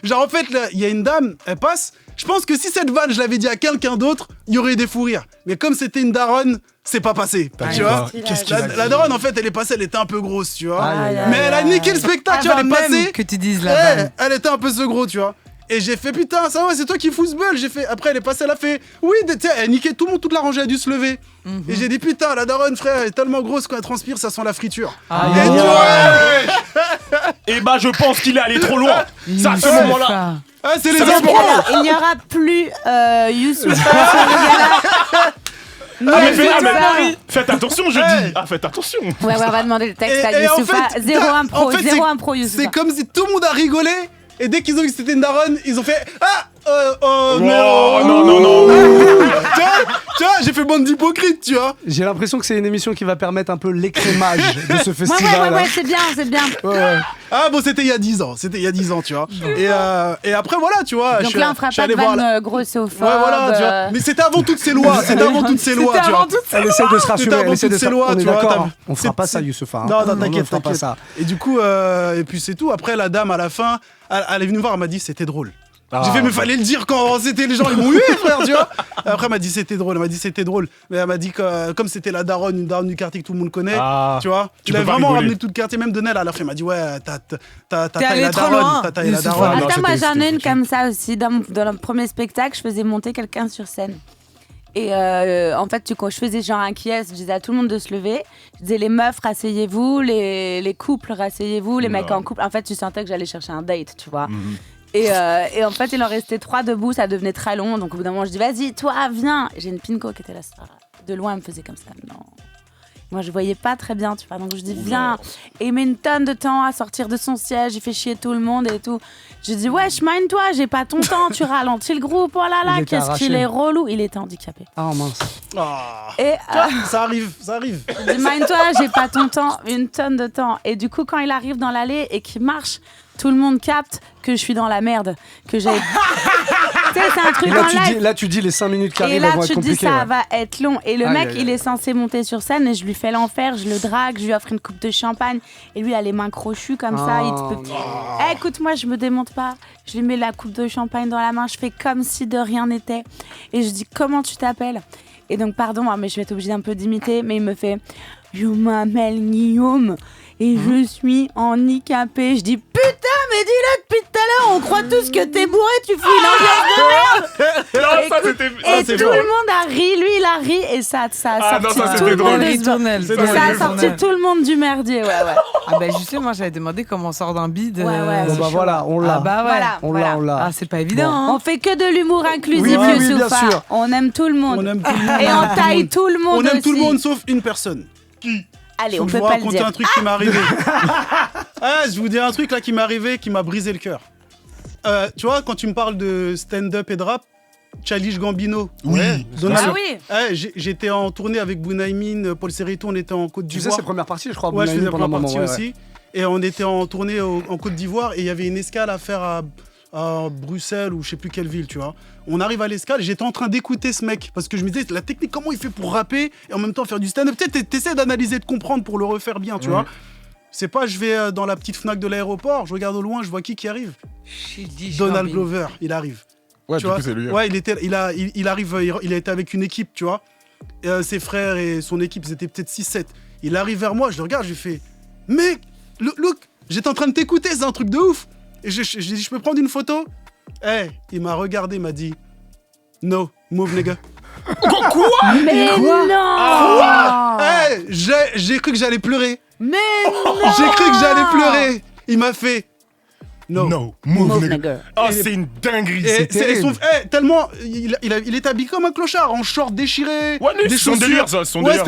S2: Genre, en fait, il y a une dame, elle passe. Je pense que si cette vanne, je l'avais dit à quelqu'un d'autre, il y aurait eu des fous rires. Mais comme c'était une daronne, c'est pas passé. Tu vois.
S1: Qu'est-ce qu'il a dit
S2: La daronne, en fait, elle est passée, elle était un peu grosse, tu vois.
S1: Aïe, aïe, aïe.
S2: Mais elle a niqué le spectacle, tu vois, elle
S5: Avant
S2: est
S5: même
S2: passée.
S5: que tu dises la vanne.
S2: Elle était un peu ce gros, tu vois. Et j'ai fait putain, ça va, c'est toi qui fous ce bol. J'ai fait. Après, elle est passée, elle a fait. Oui, tu sais, elle niquait tout le monde, toute la rangée a dû se lever. Et j'ai dit putain, la daronne, frère, elle est tellement grosse quand elle transpire, ça sent la friture.
S5: Aïe,
S2: Et
S5: aïe,
S2: tu
S5: aïe.
S2: vois,
S3: Et bah, je pense qu'il est allé trop loin. C'est à ce
S5: Youssouf.
S3: moment-là.
S2: ah, c'est les
S3: Ça va,
S2: impros.
S4: Il n'y aura plus Youssouf.
S3: Ah, mais
S4: Youssouf,
S3: faites attention, je
S2: Hey.
S3: dis. Ah, faites attention.
S4: Ouais, on va demander le texte à
S2: Et en
S4: Youssoufa.
S2: fait,
S4: Zéro impro,
S2: en fait,
S4: zéro
S2: c'est-
S4: impro, Youssoufa.
S2: C'est comme si tout le monde a rigolé. Et dès qu'ils ont vu que c'était une daronne, ils ont fait ah
S3: Oh,
S2: non.
S3: non.
S2: Tu vois, j'ai fait bande d'hypocrites, tu vois.
S1: J'ai l'impression que c'est une émission qui va permettre un peu l'écrémage de ce
S4: Ouais,
S1: festival.
S4: ouais, c'est bien, c'est bien.
S1: Ouais.
S2: Ah bon, c'était il y a 10 ans, tu vois. Et après voilà, tu vois,
S4: Donc là, on fera
S2: je suis
S4: pas de
S2: allé voir
S4: vanne grossophobe.
S2: Ouais, voilà, tu vois. Mais c'était avant toutes ces lois, tu vois.
S1: Elle essaie de se rassurer,
S2: C'était
S1: elle
S2: avant
S1: essaie de
S2: toutes ces
S1: se
S2: lois,
S1: On est
S2: tu vois,
S1: d'accord,
S2: t'as-
S1: hein. On fera
S2: c'est-
S1: pas ça,
S2: c'est-
S1: Youssouf. hein.
S2: Non,
S1: On
S2: t'inquiète,
S1: fera pas
S2: t'inquiète.
S1: ça.
S2: Et du coup, et puis c'est tout. Après, la dame, à la fin, elle est venue me voir, elle m'a dit c'était drôle. J'ai fait, mais fallait le dire quand c'était les gens, ils m'ont hué, frère, tu vois. Après, elle m'a dit c'était drôle, Mais elle m'a dit que comme c'était la daronne, une daronne du quartier que tout le monde connaît,
S3: Ah,
S2: tu vois.
S3: tu
S2: Il
S3: peux
S2: a
S3: pas
S2: vraiment
S3: rigoler.
S2: ramené tout le quartier, même Donnell à la fin. Elle m'a dit, ouais, t'as taillé
S5: allé
S2: la
S5: trop loin,
S2: daronne. T'as taillé la
S5: Youssouf.
S2: daronne.
S3: non,
S4: Attends, moi
S3: c'était-
S4: j'en ai
S3: c'était
S4: une comme ça aussi. Dans le premier spectacle, je faisais monter quelqu'un sur scène. Et en fait, je faisais genre un qui-est, je disais à tout le monde de se lever. Je disais les meufs, rasseyez-vous, les couples, rasseyez-vous, les mecs
S3: Oula.
S4: en couple. En fait, tu sentais que j'allais chercher un date, tu vois. Et en fait, il en restait 3 debout, ça devenait très long. Donc au bout d'un moment, je dis vas-y, toi, viens. J'ai une pinko qui était là, ça, de loin, elle me faisait comme ça. Non. Moi, je voyais pas très bien, tu vois. Donc je dis viens. Et il met une tonne de temps à sortir de son siège, il fait chier tout le monde et tout. Je dis wesh, mind-toi, j'ai pas ton temps, tu ralentis le groupe, oh là
S1: Il
S4: là,
S1: était
S4: qu'est-ce qu'il
S1: arraché.
S4: est relou. Il était handicapé.
S1: Ah mince.
S2: Ah.
S4: Et
S2: Ça arrive.
S4: je dis mind-toi, j'ai pas ton temps, une tonne de temps. Et du coup, quand il arrive dans l'allée et qu'il marche, tout le monde capte que je suis dans la merde, que j'ai. Tu sais, c'est un truc
S1: Et là,
S4: en live.
S1: tu dis les 5 minutes qui
S4: Et
S1: arrivent,
S4: là,
S1: elles vont être
S4: tu te dis
S1: compliquées.
S4: ça
S1: ouais.
S4: va être long. Et le
S1: Aïe,
S4: mec,
S1: aïe,
S4: il
S1: aïe.
S4: est censé monter sur scène et je lui fais l'enfer, je le drague, je lui offre une coupe de champagne. Et lui, il a les mains crochues comme ça. Il te peut... Eh, écoute, moi, je me démonte pas. Je lui mets la coupe de champagne dans la main, je fais comme si de rien n'était. Et je dis, comment tu t'appelles ? Et donc, pardon, hein, mais je vais être obligée d'un peu d'imiter. Mais il me fait, je m'appelle Guillaume et je suis handicapé. Je dis, putain, mais dis-le depuis tout à l'heure, on croit tous que t'es bourré, tu fous une ambiance de merde.
S3: Non, ça
S4: Écoute,
S3: c'était.
S4: Et
S2: c'est
S4: tout
S2: fort.
S4: le monde a ri, lui il a ri et ça a
S3: Ah, non,
S4: sorti
S3: ça,
S4: tout
S3: c'était
S4: le
S3: drôle.
S4: monde de ce-
S5: Ritournelle.
S2: C'est
S4: ça a
S2: drôle.
S4: sorti tout le monde du merdier, ouais.
S5: Ah bah justement, j'avais demandé comment on sort d'un bide.
S4: Ouais, ouais,
S1: Bon
S4: c'est
S1: bah
S4: chaud.
S1: voilà, on l'a.
S5: Ah bah ouais.
S4: Voilà,
S1: On
S4: voilà.
S1: l'a, on l'a.
S5: Ah, c'est pas évident.
S4: On
S5: Hein.
S4: fait que de l'humour inclusif,
S1: Oui, oui,
S4: Youssoupha.
S1: bien sûr.
S4: On aime tout le monde.
S2: On aime tout le monde.
S4: Et on taille tout le monde
S2: On aime tout le
S4: aussi.
S2: monde sauf une personne.
S4: Allez,
S2: Faut
S4: on
S2: que
S4: peut
S2: je vous
S4: pas le
S2: raconter
S4: dire.
S2: un truc qui m'est arrivé. Ah, je vous dis un truc là qui m'est arrivé, qui m'a brisé le cœur. Tu vois, quand tu me parles de stand-up et de rap, Childish Gambino.
S3: Oui.
S2: Donald-
S4: Ah oui.
S2: J'étais en tournée avec Bounaïmin, Paul Serreto, on était en Côte
S1: Tu faisais
S2: d'Ivoire.
S1: ses premières parties, je crois.
S2: Ouais, je
S1: Bounaïm,
S2: faisais la
S1: pendant un
S2: première
S1: moment,
S2: partie
S1: ouais,
S2: aussi. Et on était en tournée en Côte d'Ivoire et il y avait une escale à faire à Bruxelles ou je sais plus quelle ville, tu vois. On arrive à l'escale et j'étais en train d'écouter ce mec parce que je me disais, la technique, comment il fait pour rapper et en même temps faire du stand-up. Peut-être t'essaies d'analyser, de comprendre pour le refaire bien, tu vois. C'est pas, je vais dans la petite Fnac de l'aéroport, je regarde au loin, je vois qui arrive. Donald Glover, il arrive.
S3: Ouais,
S2: Tu
S3: du
S2: vois.
S3: coup, c'est lui.
S2: Ouais, il arrive, il a été avec une équipe, tu vois. Et, ses frères et son équipe, ils étaient peut-être 6-7. Il arrive vers moi, je le regarde, je lui fais mec, look, j'étais en train de t'écouter, c'est un truc de ouf. Et j'ai dit, je peux prendre une photo? Il m'a regardé, il m'a dit no, move nigga.
S4: Mais non.
S2: J'ai cru que j'allais pleurer.
S4: Mais non.
S2: J'ai cru que j'allais pleurer. Il m'a fait no.
S3: No, move,
S4: Move,
S3: nigga.
S4: nigga.
S3: Oh, c'est une dinguerie.
S2: Et
S1: terrible.
S2: tellement, il est habillé comme un clochard, en short déchiré,
S3: Ouais, mais
S2: des
S3: c'est son
S2: chaussures.
S3: délire, ça, son
S2: Ouais,
S3: délire.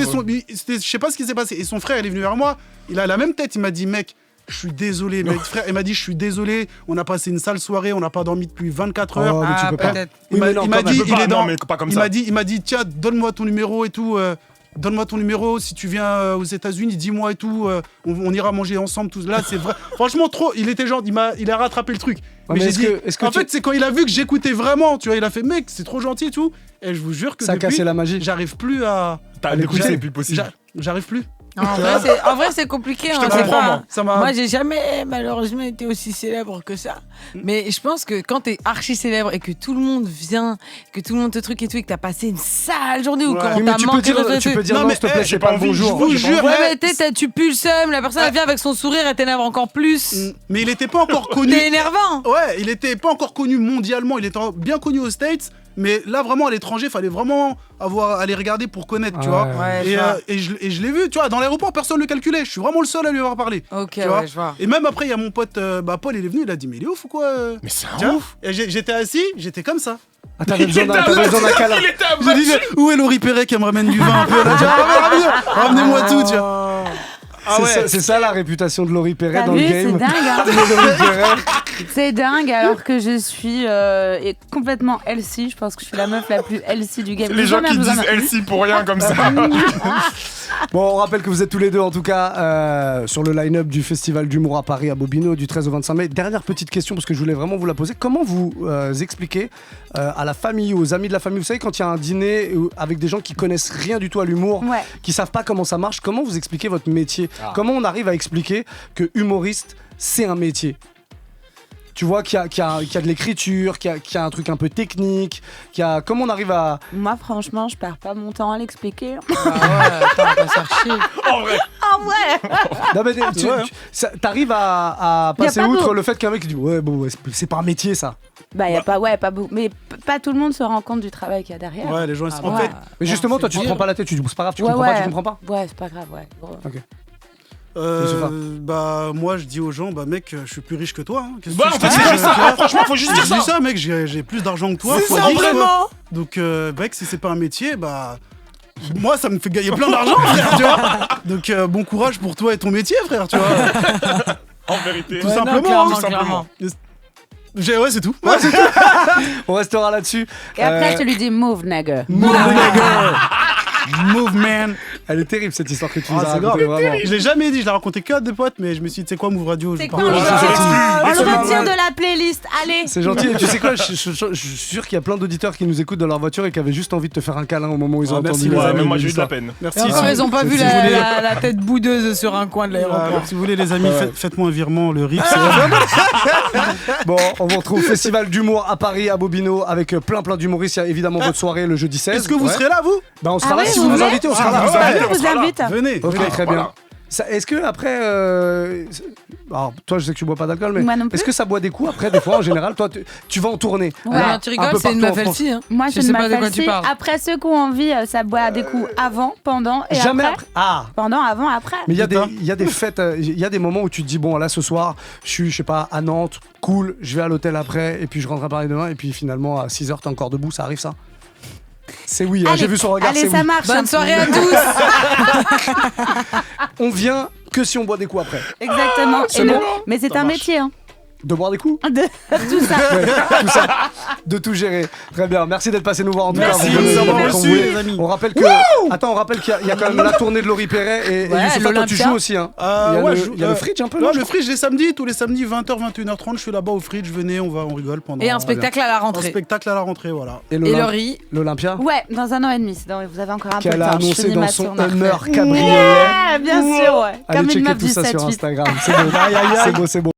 S2: je sais pas ce qui s'est passé. Et son frère, il est venu vers moi, il a la même tête, il m'a dit, mec, Je suis désolé, mec. Frère, il m'a dit, je suis désolé. On a passé une sale soirée, on n'a pas dormi depuis 24 heures.
S1: Oh, mais tu
S5: Ah,
S1: peux pas.
S5: peut-être.
S1: Oui, mais non,
S2: il m'a
S1: quand même.
S2: dit,
S3: Je peux
S2: il
S3: pas,
S2: est
S3: non,
S2: dans.
S3: mais pas comme
S2: il
S3: ça.
S2: m'a dit, tiens, donne-moi ton numéro et tout. Donne-moi ton numéro si tu viens aux États-Unis, dis-moi et tout. On ira manger ensemble. Tout là, c'est vrai. Franchement, trop. Il était genre, il a rattrapé le truc.
S1: Ouais, mais
S2: j'ai
S1: est-ce
S2: dit.
S1: que- est-ce que
S2: en
S1: tu-
S2: fait, c'est quand il a vu que j'écoutais vraiment. Tu vois, il a fait, mec, c'est trop gentil et tout. Et je vous jure que
S1: Ça a
S2: depuis,
S1: cassé la magie.
S2: j'arrive plus à.
S3: T'as d'écouter, c'est plus possible.
S2: J'arrive plus.
S5: En vrai, c'est compliqué.
S3: Je
S5: hein,
S3: te
S5: c'est
S3: comprends,
S5: pas-
S3: moi.
S2: Ça m'a.
S5: Moi, j'ai jamais malheureusement été aussi célèbre que ça. Mais je pense que quand t'es archi célèbre et que tout le monde vient, que tout le monde te truc et tout, et que t'as passé une sale journée ou
S2: Ouais.
S5: quand
S1: Oui,
S5: on
S1: mais
S5: t'a
S1: tu peux
S5: manqué
S1: dire,
S5: de
S1: tu peux dire
S2: Non,
S1: non,
S2: mais,
S1: s'il te plaît,
S2: j'ai
S1: c'est
S3: pas
S1: pas le
S3: envie,
S1: bon
S3: je
S1: jour.
S2: vous jure.
S5: Ouais,
S2: mais-
S5: mais tu pues le seum, la personne elle vient avec son sourire, elle t'énerve encore plus.
S2: Mais il était pas encore connu.
S5: T'es énervant.
S2: Ouais, il était pas encore connu mondialement. Il était bien connu aux States. Mais là, vraiment, à l'étranger, fallait vraiment aller regarder pour connaître, tu
S1: Ouais.
S2: vois.
S5: Ouais, je
S2: Et,
S5: vois.
S2: je l'ai vu, tu vois, dans l'aéroport, personne ne le calculait. Je suis vraiment le seul à lui avoir parlé.
S5: Ok,
S2: Tu vois.
S5: ouais, je vois.
S2: Et même après, il y a mon pote, Paul, il est venu, il a dit, mais il est ouf ou quoi
S3: Mais c'est un
S2: Tiens.
S3: ouf.
S2: Et j'étais assis, j'étais comme ça.
S1: Ah, t'avais besoin d'un câlin.
S3: Il était à
S2: J'ai dit, où est Laurie Perret qui me ramène du vin un peu là, tu vois, ramenez-moi tout, tu vois. Ah ouais.
S1: C'est ça la réputation de Laurie Perret
S4: T'as
S1: dans
S4: vu,
S1: le
S4: c'est
S1: game.
S4: dingue. Hein.
S1: Laurie Perret.
S4: C'est dingue alors que je suis complètement healthy. Je pense que je suis la meuf la plus healthy du game.
S3: Les gens qui disent Elsie pour rien comme ça.
S1: Bon, on rappelle que vous êtes tous les deux en tout cas sur le line-up du Festival d'humour à Paris à Bobino du 13 au 25 mai. Dernière petite question parce que je voulais vraiment vous la poser. Comment vous expliquez à la famille, aux amis de la famille, vous savez quand il y a un dîner avec des gens qui connaissent rien du tout à l'humour,
S4: Ouais.
S1: qui savent pas comment ça marche, comment vous expliquez votre métier? Comment on arrive à expliquer que humoriste c'est un métier? Tu vois qu'il y a de l'écriture, qu'il y a un truc un peu technique, comment on arrive à...
S4: Moi, franchement, je perds pas mon temps à l'expliquer.
S5: Ah ouais, attends, on va se faire chier.
S3: En vrai.
S4: En vrai.
S1: Non, mais t'arrives à
S4: Y a
S1: passer
S4: pas
S1: outre
S4: beau.
S1: le fait qu'un mec dit ouais bon ouais, c'est pas un métier ça.
S4: Bah, y a pas, ouais, pas beaucoup. Mais pas tout le monde se rend compte du travail qu'il y a derrière.
S2: Ouais, les gens,
S5: Ah
S2: en
S5: ouais.
S2: fait,
S1: Mais justement toi tu te
S5: dur.
S1: prends pas la tête, tu dis c'est pas grave, tu
S4: Ouais,
S1: comprends pas,
S4: ouais.
S1: tu comprends pas.
S4: Ouais, c'est pas grave, ouais.
S1: Youssoupha.
S2: bah, moi, je dis aux gens, bah, mec, je suis plus riche que toi. Hein. Qu'est-ce que
S3: Bah,
S2: tu
S3: en fait,
S2: veux
S3: c'est
S2: que
S3: juste
S2: je-
S3: ça. Franchement, faut juste dire
S2: Je dis
S3: ça.
S2: ça, mec, j'ai plus d'argent que toi.
S5: C'est
S2: fois
S5: ça,
S2: 10, quoi.
S5: vraiment.
S2: Donc, mec, si c'est pas un métier, bah. Moi, ça me fait gagner plein d'argent, frère, tu vois. Donc, bon courage pour toi et ton métier, frère, tu vois.
S3: En vérité.
S2: Tout
S5: Ouais, non,
S2: simplement,
S5: clairement,
S2: tout simplement.
S5: clairement.
S2: Ouais, c'est tout.
S1: On restera là-dessus.
S4: Et après, je te lui dis move, nigga.
S2: Move, man.
S1: Elle est terrible cette histoire que tu nous
S2: Ah,
S1: as
S2: c'est
S1: racontée,
S2: grave.
S1: vraiment.
S2: Je l'ai jamais dit, je l'ai raconté que à des potes, mais je me suis dit, tu sais quoi, Move Radio, je
S4: C'est
S2: parle.
S4: quand
S1: Ouais,
S4: je
S1: c'est gentil.
S4: On le
S1: C'est
S4: retire
S1: gentil.
S4: de la playlist, allez.
S1: C'est gentil. Et tu sais quoi, je suis sûr qu'il y a plein d'auditeurs qui nous écoutent dans leur voiture et qui avaient juste envie de te faire un câlin au moment où ils ont
S2: Ah,
S1: entendu
S2: merci,
S1: les
S2: les
S3: Ouais,
S1: amis
S3: mais moi
S1: de
S3: j'ai eu de la
S1: l'histoire.
S3: peine.
S2: Merci.
S5: Et encore, ils ont pas vu
S2: Si vous voulez-
S5: la tête boudeuse sur un coin de l'aéroport.
S2: Si vous voulez, les amis, faites-moi un virement, le RIP.
S1: Bon, on vous retrouve au Festival d'humour à Paris, à Bobino, avec plein d'humoristes. Il y a évidemment votre soirée le jeudi 16.
S2: Est-ce que vous
S1: Ouais.
S2: serez là, vous
S1: Bah, on sera
S4: Ah
S1: là
S4: ouais,
S1: si
S4: vous
S1: vous nous
S4: venez
S1: invitez, on sera
S3: Ah,
S1: là.
S3: vous
S4: Bah,
S3: invitez,
S4: je
S3: on
S4: vous
S3: sera là.
S4: invite.
S2: Venez.
S1: Ok,
S2: venez.
S1: très bien.
S3: Voilà.
S1: Est-ce que après, alors toi je sais que tu bois pas d'alcool, mais
S4: Moi non plus.
S1: est-ce que ça boit des coups après des fois en général? Toi tu vas en tournée.
S4: Ouais.
S1: Là,
S5: Non, tu
S1: un
S5: rigoles,
S1: peu
S5: c'est une
S1: partout en
S5: meuf
S1: France.
S5: Elsie. Hein.
S4: Moi,
S5: Je
S4: je
S5: sais
S4: ne
S5: pas de quoi tu parles.
S4: Après, ceux qui ont envie, ça boit des coups avant, pendant et
S1: Jamais
S4: après.
S1: après. Ah.
S4: Pendant, avant, après.
S1: Mais il y a
S2: Putain.
S1: il y a des fêtes, il y a des moments où tu te dis bon là ce soir, je suis je sais pas à Nantes, cool, je vais à l'hôtel après et puis je rentre à Paris demain et puis finalement à 6h t'es encore debout, ça arrive ça? C'est oui, hein,
S4: Allez,
S1: j'ai vu son regard,
S4: allez,
S1: c'est
S4: ça
S1: oui.
S4: marche.
S5: Bonne soirée à tous.
S1: On vient que si on boit des coups après.
S4: Exactement.
S1: C'est
S4: Et
S1: bon.
S4: mais c'est
S1: Ça
S4: un
S1: marche.
S4: métier, hein.
S1: De boire des coups?
S4: De tout ça.
S1: Ouais, tout ça, de tout gérer. Très bien, merci d'être passé nous voir en tout
S2: Merci
S1: cas.
S2: de nous avoir
S1: Comme
S2: reçus,
S1: vous voulez.
S2: les amis.
S1: On rappelle que. Attends, on rappelle qu'il y a quand même la tournée de Laurie Perret et
S5: Ouais,
S1: Youssoupha, toi tu
S5: l'Olympia.
S1: joues aussi. Hein. Il y a,
S2: Ouais,
S1: il y a le fridge un peu
S2: Non,
S1: non,
S2: le fridge les samedis, tous les samedis 20h, 21h30, je suis là-bas au fridge, venez, on rigole pendant.
S5: Et un spectacle à la
S2: Un
S5: rentrée.
S2: spectacle à la rentrée, voilà.
S1: Et
S5: Et Laurie.
S1: l'Olympia
S4: Ouais, dans un an et demi. Vous avez encore un peu de
S1: qu'elle a
S4: temps. Je
S1: annoncé
S4: finis
S1: dans
S4: ma
S1: son
S4: tournée.
S1: Hummer cabriolet.
S4: Ouais, bien sûr, ouais.
S1: Allez
S4: Comme une
S1: checker
S4: meuf
S1: tout
S4: du
S1: ça sur
S4: 7-8.
S1: Instagram. C'est beau, c'est beau, c'est beau.